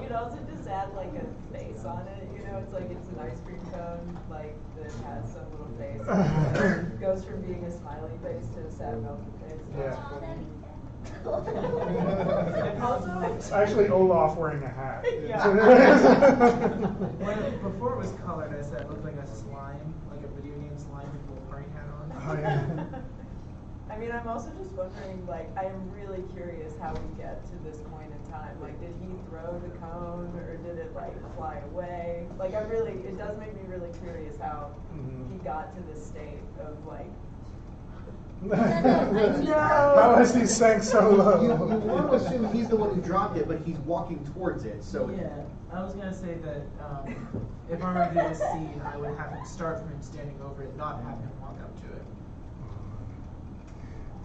could also just add like a face on it, you know, it's like it's an ice cream cone, like that has some little face. It goes from being a smiling face to a sad melted face. Yeah. Also, It's actually Olaf wearing a hat. Yeah. Before it was colored, I said it looked like a slime, like a video game slime with a little party hat on. Oh, yeah. I mean, I'm also just wondering, like, I am really curious how we get to this point in time. Like, did he throw the cone, or did it, like, fly away? Like, it does make me really curious how he got to this state of, like, How is he sank so low? You want to assume he's the one who dropped it, but he's walking towards it. So Yeah, I was gonna say that if I were to do this scene, I would have him start from him standing over it, not have him walk up to it.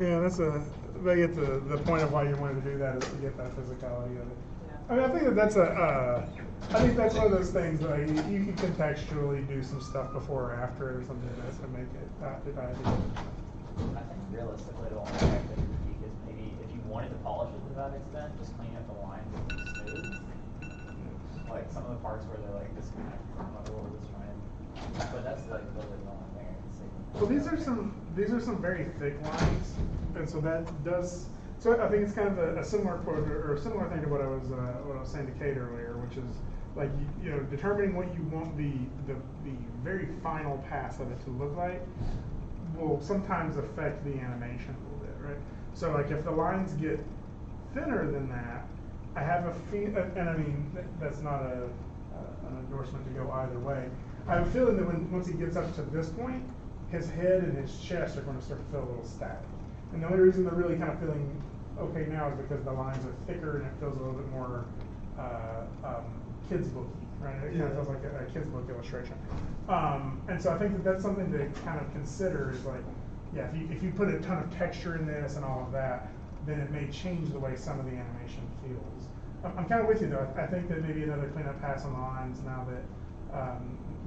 Yeah, they get the point of why you wanted to do that is to get that physicality of it. Yeah. I mean, I think that's one of those things that you can contextually do some stuff before or after it or something like that to make it not good idea. I think realistically the only thing that could critique is maybe if you wanted to polish it to that extent, just clean up the lines and be smooth. Like some of the parts where they're like disconnected from the roll is trying. But that's like really the only thing I can see. Well, these are some very thick lines, and so that does So I think it's kind of a similar quote or a similar thing to what I was saying to Kate earlier, which is like you know determining what you want the very final pass of it to look like will sometimes affect the animation a little bit, right? So like if the lines get thinner than that, I have a feel, and I mean that's not an endorsement to go either way. I have a feeling that once he gets up to this point, his head and his chest are going to start to feel a little static. And the only reason they're really kind of feeling okay now is because the lines are thicker and it feels a little bit more kids booky, right? It kind of feels like a kids book illustration. And so I think that that's something to kind of consider is like, yeah, if you put a ton of texture in this and all of that, then it may change the way some of the animation feels. I'm kind of with you though. I think that maybe another cleanup pass on the lines now that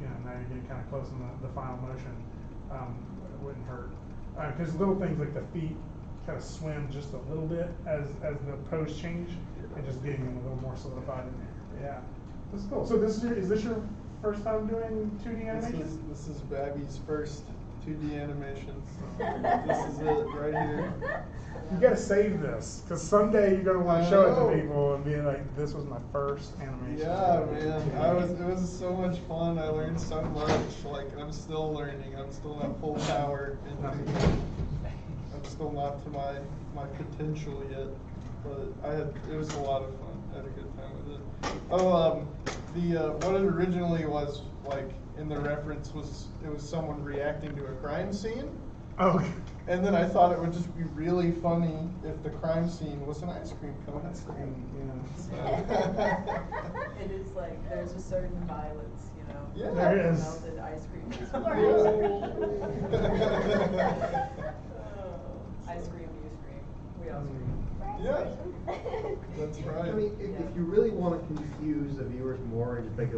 you know now you're getting kind of close in the final motion wouldn't hurt. Because little things like the feet kind of swim just a little bit as the pose change, and just getting them a little more solidified in there. Yeah, that's cool. So is this your first time doing 2D animation? This is Babby's first 2D animation. This is it right here. You gotta save this, because someday you're gonna want to show it to people and be like, "This was my first animation." Yeah, man. It was so much fun. I learned so much. Like I'm still learning. I'm still not full power. I'm still not to my potential yet. But it was a lot of fun. I had a good time with it. Oh, what it originally was like in the reference was it was someone reacting to a crime scene. Oh. And then I thought it would just be really funny if the crime scene was an ice cream cone. Ice cream, yeah. It is like there's a certain violence, you know. Yeah. There is. Melted ice cream. Ice cream, you scream. We all scream. Yeah. That's right. I mean, if you really want to confuse the viewers more and just make it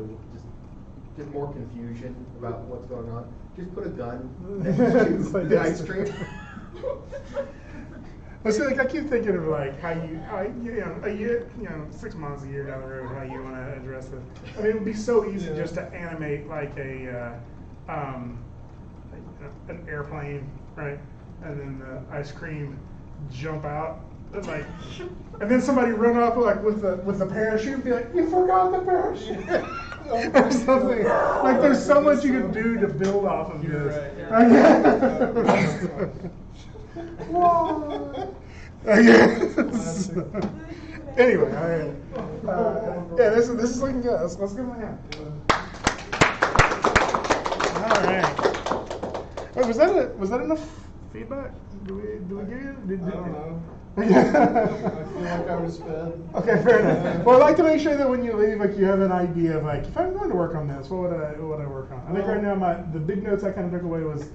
just more confusion about what's going on, just put a gun next to like the ice cream. Well, see, like I keep thinking of like how you know a year, 6 months, a year down the road, how you want to address it. I mean, it would be so easy just to animate like an airplane, right? And then the ice cream jump out, and like, and then somebody run up like with the parachute, and be like, "You forgot the parachute." Or something. Like there's so much you can do to build off of this. Right. Anyway, yeah, this is looking good. Let's give him a hand. All right. Wait, was that enough feedback? Do we give you? I don't know. I feel like I was fed. Okay, fair enough. Well, I like to make sure that when you leave, like you have an idea of like, if I'm going to work on this, what would I work on? I think right now the big notes I kind of took away was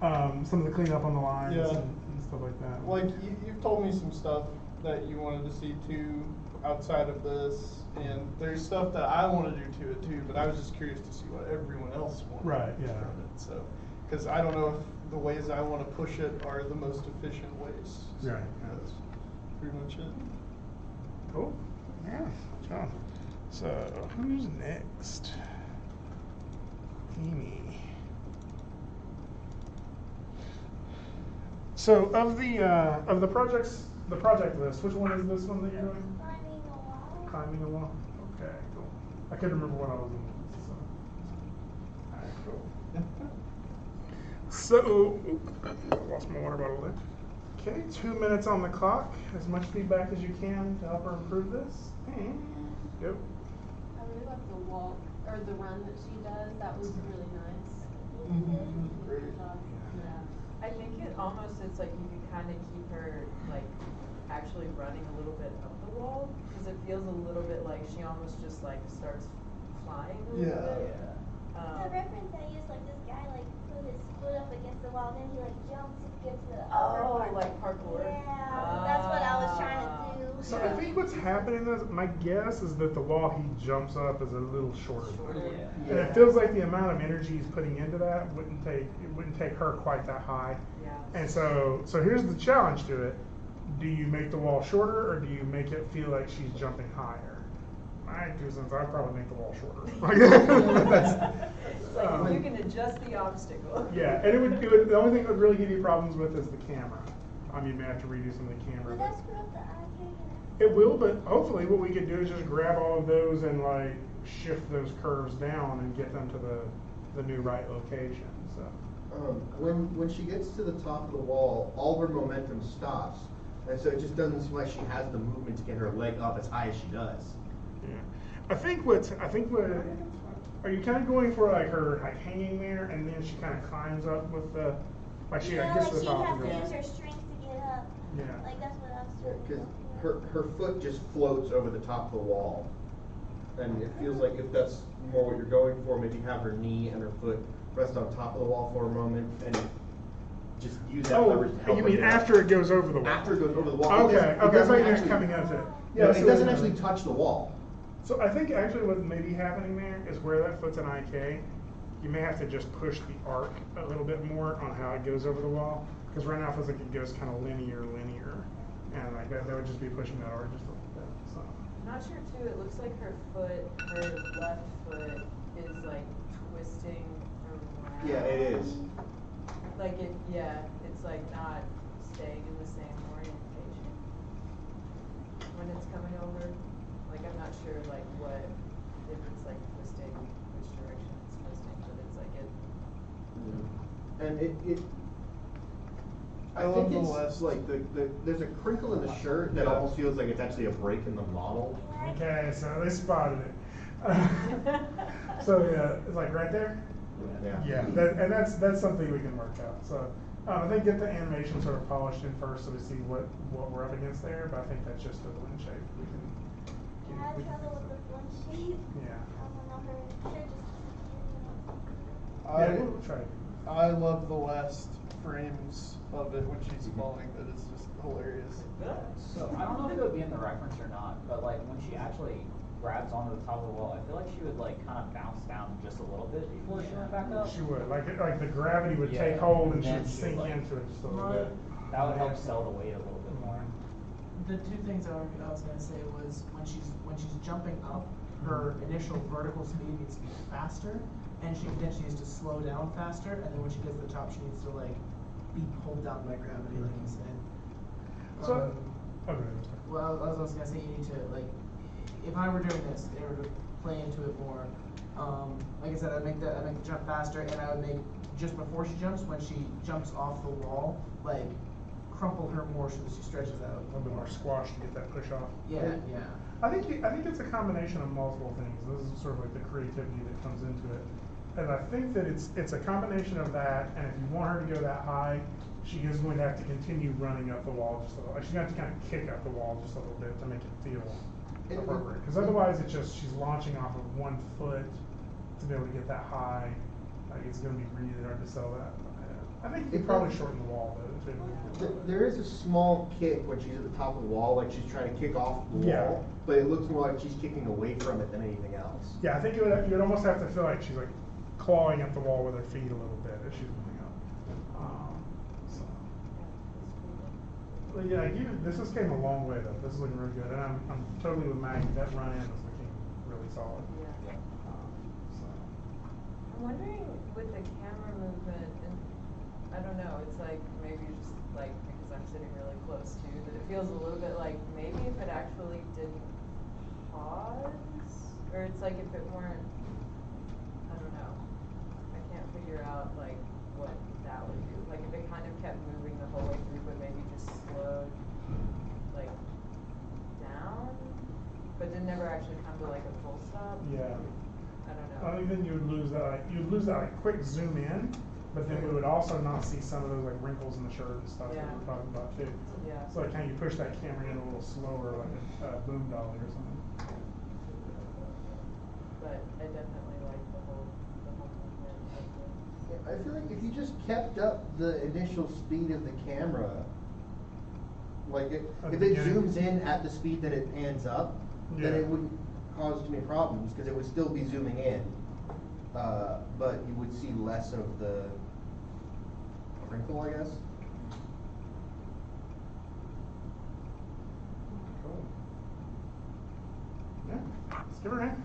some of the cleanup on the lines and stuff like that. Like you've told me some stuff that you wanted to see too outside of this, and there's stuff that I want to do to it too. But I was just curious to see what everyone else wanted from it. So, because I don't know if the ways I want to push it are the most efficient ways. So Right. that's pretty much it. Cool. Yeah. Good job. So who's next? Amy. So of the project list, which one is this one that you're doing? Climbing a wall. Climbing a wall. Okay, cool. I couldn't remember what I was doing. So. All right, cool. So, lost my water bottle there. Okay, 2 minutes on the clock. As much feedback as you can to help her improve this. And go. I really like the walk or the run that she does. That was really nice. Great. Yeah. I think it almost is like you can kind of keep her like actually running a little bit up the wall because it feels a little bit like she almost just like starts flying a little bit. The reference I used, like this guy like put his foot up against the wall, then he like jumps to get to the upper part. Like parkour. Yeah, that's what I was trying to do. So I think what's happening is, my guess is that the wall he jumps up is a little shorter. And it feels like the amount of energy he's putting into that wouldn't take her quite that high. Yeah. And so here's the challenge to it. Do you make the wall shorter or do you make it feel like she's jumping higher? My 2 cents, I'd probably make the wall shorter. It's like if you can adjust the obstacle. Yeah, and it would the only thing it would really give you problems with is the camera. You may have to redo some of the camera. Will But that screw up the eye cake? it will, but hopefully what we could do is just grab all of those and like shift those curves down and get them to the new right location. So. When she gets to the top of the wall, all her momentum stops, and so it just doesn't seem like she has the movement to get her leg up as high as she does. Yeah, I think what are you kind of going for, like her like hanging there, and then she kind of climbs up with the like she Yeah, gets like to the she top. has And to goes. use her strength to get up. Yeah. Like that's what I was Because doing. her foot just floats over the top of the wall, and it feels like if that's more what you're going for, maybe have her knee and her foot rest on top of the wall for a moment and just use that leverage to help you her mean get up. after it goes over the wall? After it goes over the wall. Okay, It okay, I doesn't thought you were actually- coming up to it. No, so it doesn't actually touch the wall. So I think actually what may be happening there is where that foot's an IK, you may have to just push the arc a little bit more on how it goes over the wall. Because right now it feels like it goes kind of linear, and like that would just be pushing that arc just a little bit. So. I'm not sure too, it looks like her left foot is like twisting around. Yeah, it is. Like it's like not staying in the same orientation when it's coming over. Like I'm not sure like what, if it's like twisting, which direction it's twisting, but it's like it. And it I I love think the it's list. like there's a crinkle in the shirt that almost feels like it's actually a break in the model. Okay, so they spotted it. So yeah, it's like right there. Yeah. And that's something we can work out. So I think get the animation sort of polished in first, so we see what we're up against there. But I think that's just the blend shape. We can. Yeah, I had trouble with the blend shape. Yeah. I don't know her shirt just Yeah, we'll try. I love the last frames of it when she's falling. That is just hilarious. So I don't know if it would be in the reference or not, but like when she actually grabs onto the top of the wall, I feel like she would like kind of bounce down just a little bit before she went back up. She would like the gravity would Yeah, take hold and then she'd she sink would, like, into it just a little bit. That would help sell the weight a little bit more. The two things I was gonna say was when she's jumping up, her initial vertical speed needs to be faster, and she potentially needs to slow down faster, and then when she gets to the top, she needs to like be pulled down by gravity, like you said. So, okay. Well, I was gonna say you need to like, if I were doing this, in order to play into it more, like I said, I'd make the jump faster, and I would make just before she jumps, when she jumps off the wall, like crumple her more so that she stretches out. A little bit more squash to get that push off. Yeah. I think it's a combination of multiple things. This is sort of like the creativity that comes into it. And I think that it's a combination of that, and if you want her to go that high, she is going to have to continue running up the wall just a little. She's going to have to kind of kick up the wall just a little bit to make it feel appropriate. Because otherwise, she's launching off of one foot to be able to get that high. Like it's going to be really hard to sell that. I think you could probably shorten the wall though too. There is a small kick when she's at the top of the wall, like she's trying to kick off the wall, but it looks more like she's kicking away from it than anything else. Yeah, I think you would almost have to feel like she's like clawing up the wall with her feet a little bit as she's moving up. Well, yeah, this just came a long way though. This is looking really good, and I'm totally with Maggie. That run in is looking really solid. Yeah. I'm wondering with the camera movement, and I don't know, it's like maybe just like because I'm sitting really close to, that it feels a little bit like maybe if it actually didn't pause, or it's like if it weren't, I don't know, I can't figure out like what that would do. Like if it kind of kept moving the whole way through, but maybe just slowed like down, but did never actually come to like a full stop. Yeah. I don't know. I think then you'd lose that quick zoom in, but then we would also not see some of those like wrinkles in the shirt and stuff that we're talking about too. Yeah. So like, you push that camera in a little slower, like a boom dolly or something. But I definitely like the whole movement of the. I feel like if you just kept up the initial speed of the camera, like if it zooms in at the speed that it pans up, then it wouldn't cause too many problems because it would still be zooming in, but you would see less of the wrinkle, I guess. Cool. Yeah, let's give her a hand.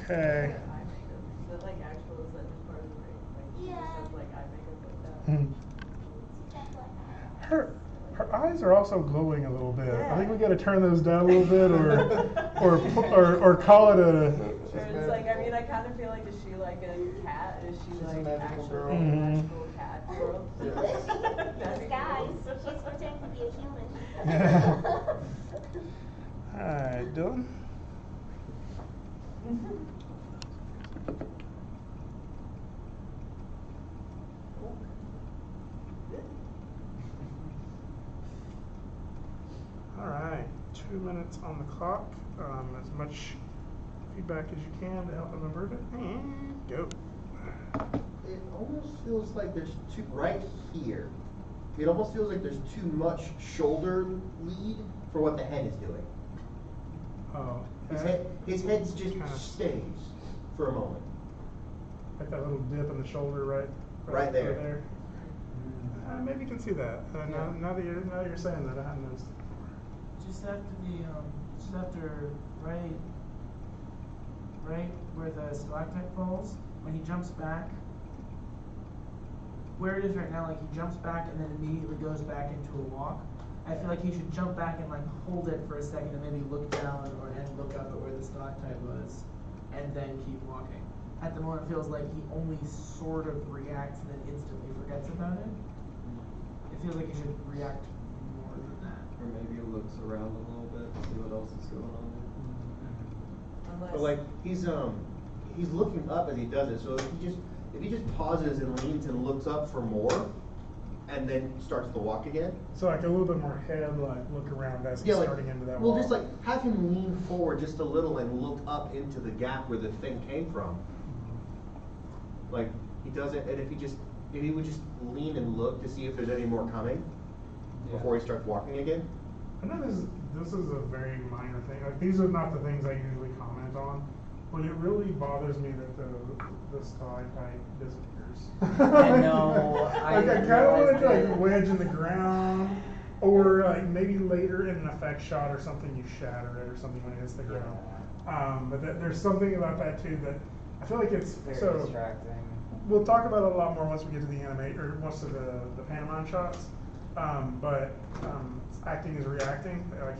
Okay. Is that like actual? Is that just part of the break? Like, Yeah. eyes are also glowing a little bit. I think we got to turn those down a little bit, or call it a. Or it's like, I mean, I kind of feel like, is she like a cat? Is she She's a like magical actually girl. a magical cat girl? Disguise. She's pretending to be a human. All right, Dylan. All right, 2 minutes on the clock. As much feedback as you can to help them improve it. And go. It almost feels like there's too, right here, it almost feels like there's too much shoulder lead for what the head is doing. Oh, His head's just Kinda stays for a moment. like that little dip in the shoulder, Right there. there. Maybe you can see that. Now that you're saying that, I hadn't noticed it before. Just after just after right where the stalactite falls, when he jumps back, where it is right now, like he jumps back and then immediately goes back into a walk. I feel like he should jump back and like hold it for a second and maybe look down and look up at where the stalactite was, and then keep walking. At the moment, it feels like he only sort of reacts and then instantly forgets about it. It feels like he should react more than that. Or maybe he looks around a little bit to see what else is going on there. Unless, But like he's looking up as he does it. So if he just pauses and leans and looks up for more, and then starts to walk again. So like a little bit more head, like look around as he's starting into that well, walk. just like have him lean forward just a little and look up into the gap where the thing came from. Like he does it, and if he would just lean and look to see if there's any more coming before he starts walking again. I know this is a very minor thing. Like these are not the things I usually comment on, but it really bothers me that the stalactite disappears. I know. Like I kind of want it to like wedge in the ground, or like maybe later in an effect shot or something you shatter it or something when it hits the ground. But there's something about that too that I feel like it's Very so distracting. We'll talk about it a lot more once we get to the animate or most of the Panama shots. But acting is reacting. Like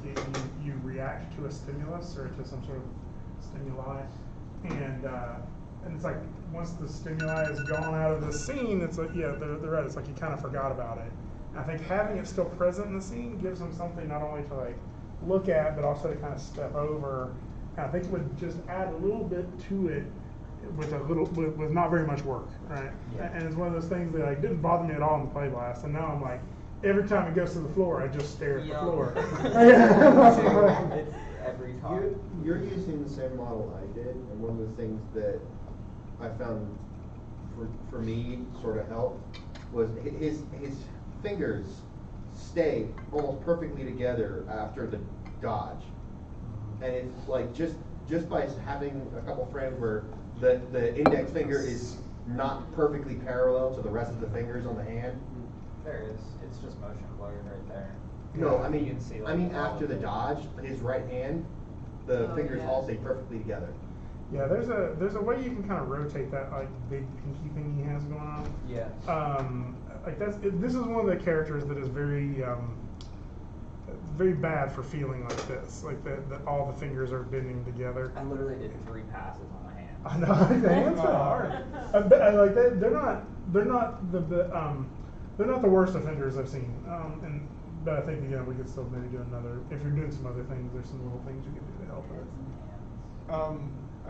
you react to a stimulus or to some sort of stimuli, and it's like once the stimuli is gone out of the scene, it's like they're right. It's like you kind of forgot about it. And I think having it still present in the scene gives them something not only to like look at, but also to kind of step over. And I think it would just add a little bit to it with not very much work, right? Yeah. And it's one of those things that like didn't bother me at all in the play blast, and now I'm like, every time it goes to the floor, I just stare at the floor. It's every time. You're using the same model I did, and one of the things that I found for me sort of helped was his fingers stay almost perfectly together after the dodge, and it's like just by having a couple frames where the index finger is not perfectly parallel to the rest of the fingers on the hand. There is. It's just motion blurred right there. No, I mean, You can see, like, after the dodge, his right hand, the fingers all stay perfectly together. Yeah, there's a way you can kind of rotate that like big pinky thing he has going on. Yeah. Like this is one of the characters that is very very bad for feeling like this, like that all the fingers are bending together. I literally did 3 passes on my hand. I know the hands are hard. I like they're not the worst offenders I've seen. But I think we could still maybe do another. If you're doing some other things, there's some little things you can do to help with.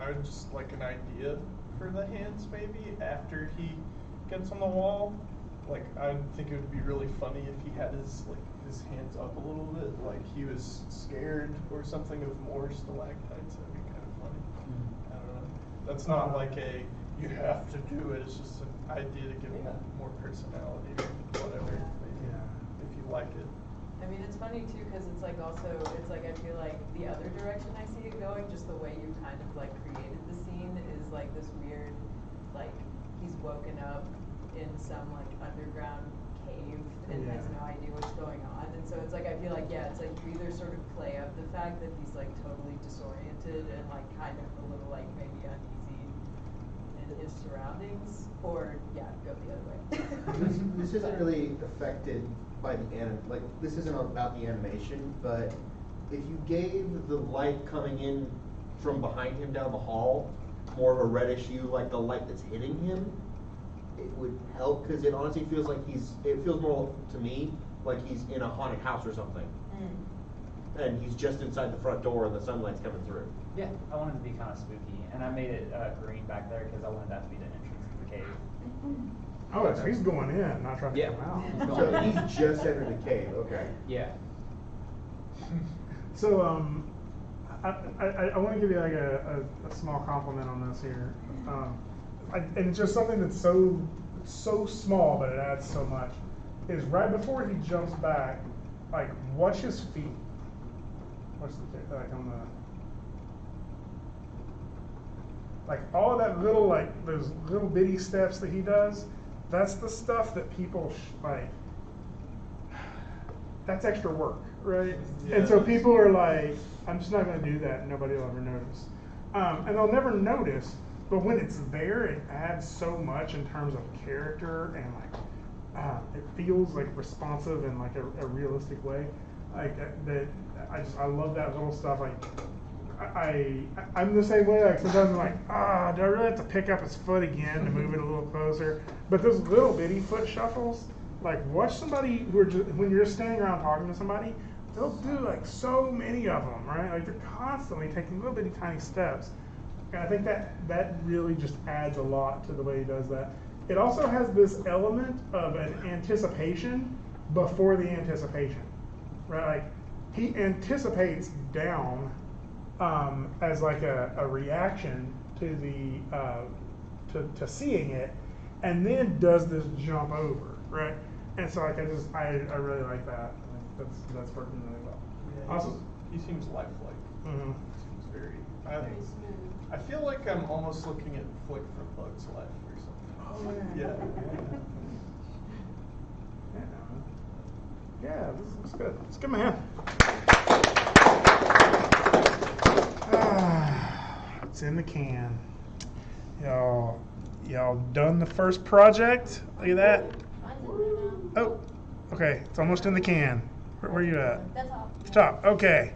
I would just like an idea for the hands maybe after he gets on the wall. Like I think it would be really funny if he had his hands up a little bit, like he was scared or something of more stalactites. That'd be kind of funny. I don't know. That's not like you have to do it. It's just an idea to give him more personality or whatever. Maybe if you like it. I mean, it's funny too because it's like I feel like the other direction I see it going, just the way you kind of like created the scene is like this weird, like he's woken up in some like underground cave and has no idea what's going on, and so it's like I feel like it's like you either sort of play up the fact that he's like totally disoriented and like kind of a little like maybe uneasy in his surroundings, or go the other way. This isn't really affected by the like this isn't about the animation, but if you gave the light coming in from behind him down the hall more of a reddish hue, like the light that's hitting him, it would help, because it honestly feels like it feels more to me like he's in a haunted house or something. And he's just inside the front door and the sunlight's coming through. Yeah, I wanted to be kind of spooky, and I made it green back there because I wanted that to be the entrance to the cave. Oh, so he's going in, not trying to Yeah. come out. So he's just entered the cave, okay. Yeah. So, I want to give you like a small compliment on this here. And it's just something that's so small, but it adds so much. Is right before he jumps back, like, watch his feet. What's the, like, on the, like, all of that little, like, those little bitty steps that he does, that's the stuff that people, like, that's extra work, right? Yeah. And so people are like, I'm just not going to do that, and nobody will ever notice. And they'll never notice, but when it's there, it adds so much in terms of character, and like, it feels like responsive in like a realistic way. Like that, I love that little stuff. Like, I'm the same way. Like sometimes I'm like, do I really have to pick up his foot again to move it a little closer? But those little bitty foot shuffles, like watch somebody who are just, when you're just standing around talking to somebody, they'll do like so many of them, right? Like they're constantly taking little bitty tiny steps. And I think that really just adds a lot to the way he does that. It also has this element of an anticipation before the anticipation, right? Like he anticipates down as like a reaction to the to seeing it, and then does this jump over, right? And so like I really like that. I think that's working really well. Yeah, Awesome. He seems lifelike. Mm-hmm. Seems very. Very smooth. I feel like I'm almost looking at Flick from Bugs Life or something. Oh, Yeah. Yeah, this looks good. Let's give him a hand. It's in the can. Y'all done the first project? Look at that. Mine's in there now. Oh, okay. It's almost in the can. Where are you at? That's all. Stop. Okay.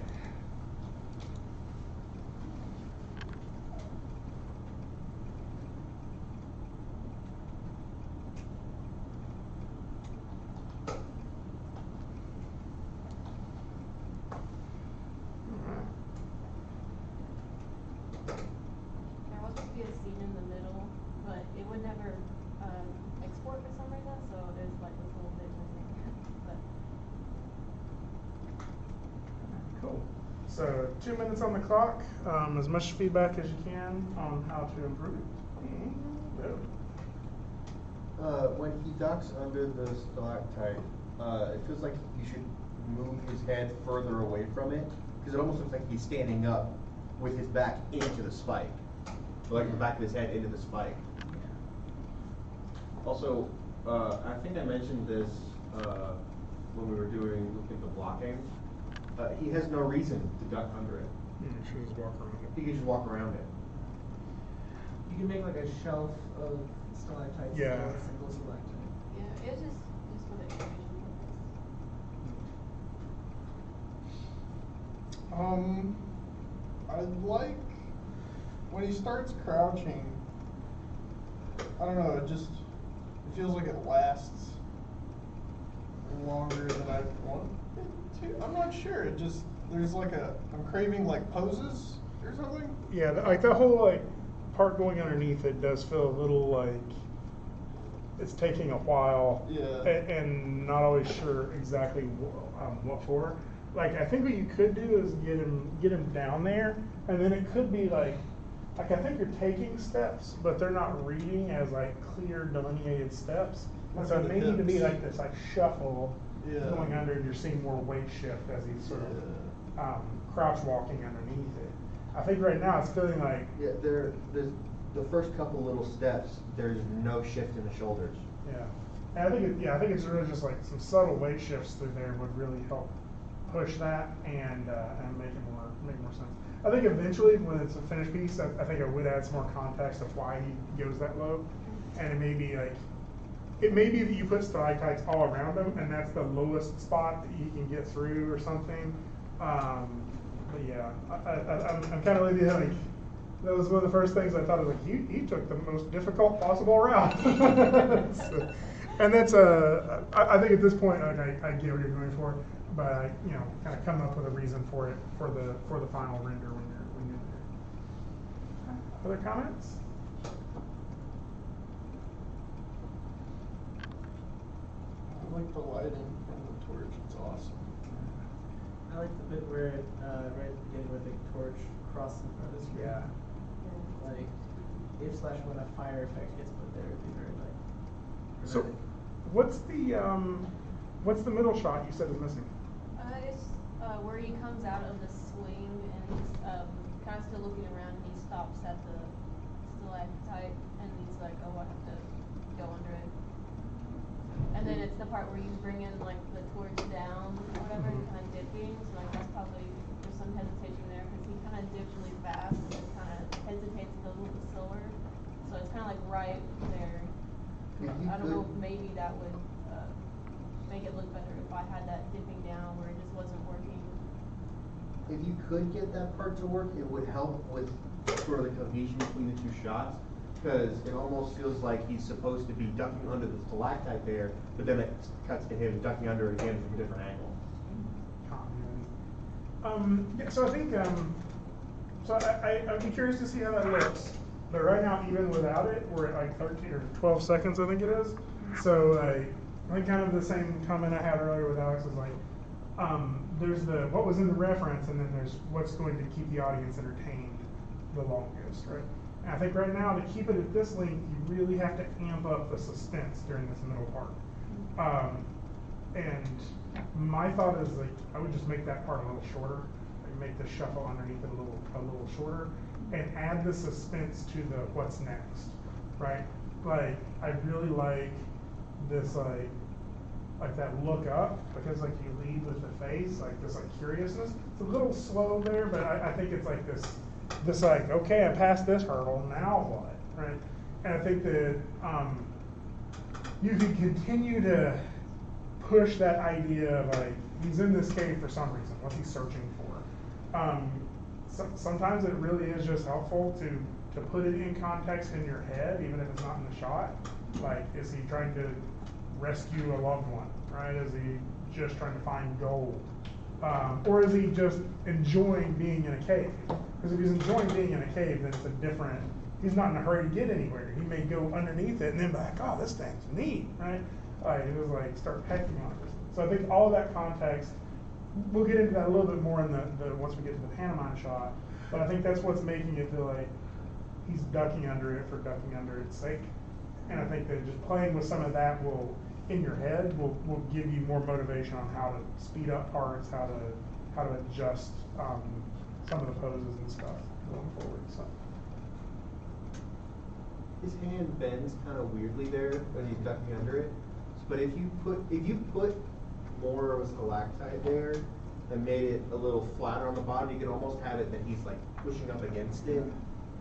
There was supposed to be a scene in the middle, but it would never export for some reason, so there's like this little bit missing. But Cool. So 2 minutes on the clock. As much feedback as you can on how to improve. Go. When he ducks under the stalactite, it feels like you should move his head further away from it, because it almost looks like he's standing up with his back into the spike. Like the back of his head into the spike. Also, I think I mentioned this when we were looking at the blocking. He has no reason to duck under it. You should just walk around it. He can just walk around it. You can make like a shelf of stalactites Yeah. or a single stalactite. yeah, it's just for the animation purpose. I like when he starts crouching. I don't know. It feels like it lasts longer than I want it to. I'm not sure. There's like I'm craving like poses or something. Yeah, like the whole like part going underneath it does feel a little like it's taking a while. Yeah. And not always sure exactly what for. Like I think what you could do is get him down there, and then it could be like I think you're taking steps, but they're not reading as like clear delineated steps. And so it may need to be like this like shuffle going under, and you're seeing more weight shift as he's sort of crouch walking underneath it. I think right now it's feeling like There's the first couple little steps. There's no shift in the shoulders. yeah. And I think it's really just like some subtle weight shifts through there would really help push that and make more sense. I think eventually when it's a finished piece, I think I would add some more context of why he goes that low, and it may be like it may be that you put stalactites all around him, and that's the lowest spot that he can get through or something. But yeah, I'm kind of with you. Like, that was one of the first things I thought of. Like, he took the most difficult possible route. So, and that's I think at this point, like, I get what you're going for, but I, kind of come up with a reason for it for the final render when you're there. Other comments? I like the lighting from the torch. It's awesome. I like the bit where right at the beginning where the torch crosses in front of the screen. Yeah. Like, if / when a fire effect gets put there, it'd be very like. So, what's the middle shot you said is missing? It's where he comes out of the swing and he's kind of still looking around and he stops at the stalactite and he's like, oh, I have to go under it. And then it's the part where you bring in like the torch down or whatever and kind of dipping. So like that's probably there's some hesitation there because he kind of dips really fast and then kind of hesitates and goes a little bit slower. So it's kind of like right there. I don't know if maybe that would make it look better if I had that dipping down where it just wasn't working. If you could get that part to work, it would help with sort of the cohesion between the two shots. Because it almost feels like he's supposed to be ducking under the stalactite there, but then it cuts to him ducking under it again from a different angle. Yeah, so I think, I'd be curious to see how that looks. But right now, even without it, we're at like 13 or 12 seconds, I think it is. So I think kind of the same comment I had earlier with Alex is like, there's what was in the reference, and then there's what's going to keep the audience entertained the longest, right? And I think right now, to keep it at this length, you really have to amp up the suspense during this middle part. And my thought is like, I would just make that part a little shorter, like make the shuffle underneath it a little shorter, and add the suspense to the what's next, right? Like, I really like this like that look up, because like you lead with the face, like this like curiousness. It's a little slow there, but I think it's like this like, okay, I passed this hurdle, now what, right? And I think that you can continue to push that idea of like, he's in this cave for some reason, what's he searching for? Sometimes it really is just helpful to put it in context in your head, even if it's not in the shot. Like, is he trying to rescue a loved one, right? Is he just trying to find gold? Or is he just enjoying being in a cave? Because if he's enjoying being in a cave, then it's a different, he's not in a hurry to get anywhere. He may go underneath it and then be like, oh, this thing's neat, right? He was like, start pecking on it. So I think all of that context, we'll get into that a little bit more in the once we get to the pantomime shot, but I think that's what's making it feel like he's ducking under it for ducking under its sake. And I think that just playing with some of that in your head will give you more motivation on how to speed up parts, how to adjust some of the poses and stuff going forward. So His hand bends kind of weirdly there when he's ducking under it. But if you put more of a stalactite there and made it a little flatter on the bottom, you can almost have it that he's like pushing up against it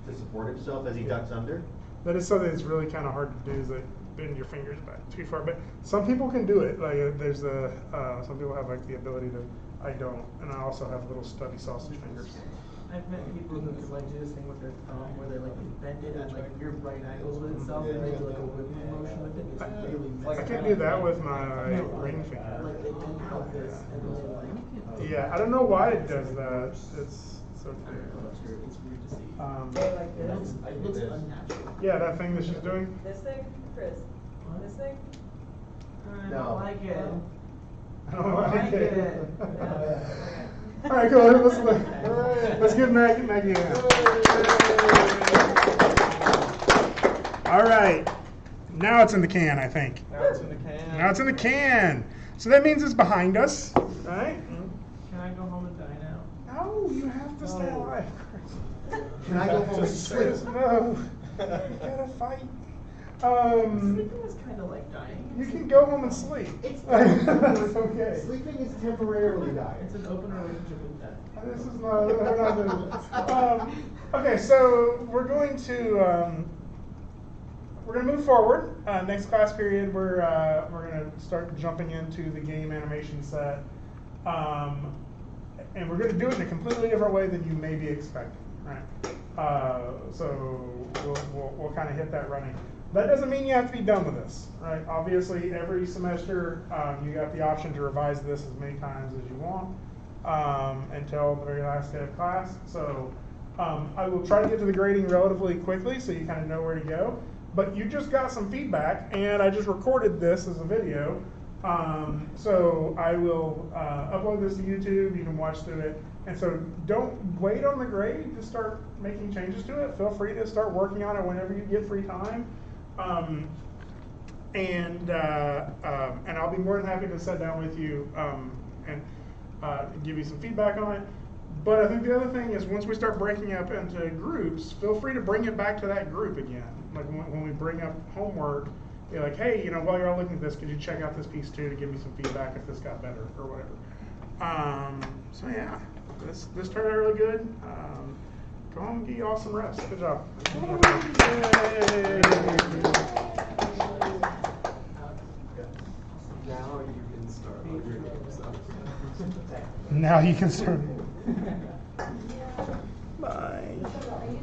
to support himself as he ducks under. that is something that's really kind of hard to do, is like bend your fingers back too far. But some people can do it. Like there's some people have like the ability to. I don't, and I also have little stubby sausage fingers. I've met people who can like do this thing with their thumb where they like bend it at like near right angles with itself and they do like a whipping motion with it. It's really messy. I can't do that with my ring finger. Like they bend it like this and then they like. Yeah, I don't know why it does that. It's so weird. It's weird to see. Like this? It looks unnatural. Yeah, that thing that she's doing. This thing, Chris? This thing? I No. don't like it. I don't like it. Okay. All right, cool. Let's give Maggie a hand. All right, now it's in the can, I think. Now it's in the can. Now it's in the can. So that means it's behind us, right? Can I go home and die now? No, you have to stay No. alive. Can I go home and Just sleep? says no. You gotta fight. Sleeping is kind of like dying. You can go home and sleep. It's That's okay. Sleeping is temporarily dying. It's an open relationship with death. This is not, we're not doing this. Okay, so we're going to we're gonna move forward. Next class period, we're gonna start jumping into the game animation set, and we're gonna do it in a completely different way than you may be expecting, right? So we'll kind of hit that running. That doesn't mean you have to be done with this, right? Obviously, every semester you got the option to revise this as many times as you want until the very last day of class. So I will try to get to the grading relatively quickly so you kind of know where to go. But you just got some feedback, and I just recorded this as a video. So I will upload this to YouTube. You can watch through it. And so don't wait on the grade to start making changes to it. Feel free to start working on it whenever you get free time. And I'll be more than happy to sit down with you and give you some feedback on it. But I think the other thing is once we start breaking up into groups, feel free to bring it back to that group again. Like when we bring up homework, be like, hey, while you're all looking at this, could you check out this piece too to give me some feedback if this got better or whatever. So yeah, this turned out really good. Go home and get y'all some rest. Good job. Yay. Now you can start on your game stuff. Now you can start. Bye. Are you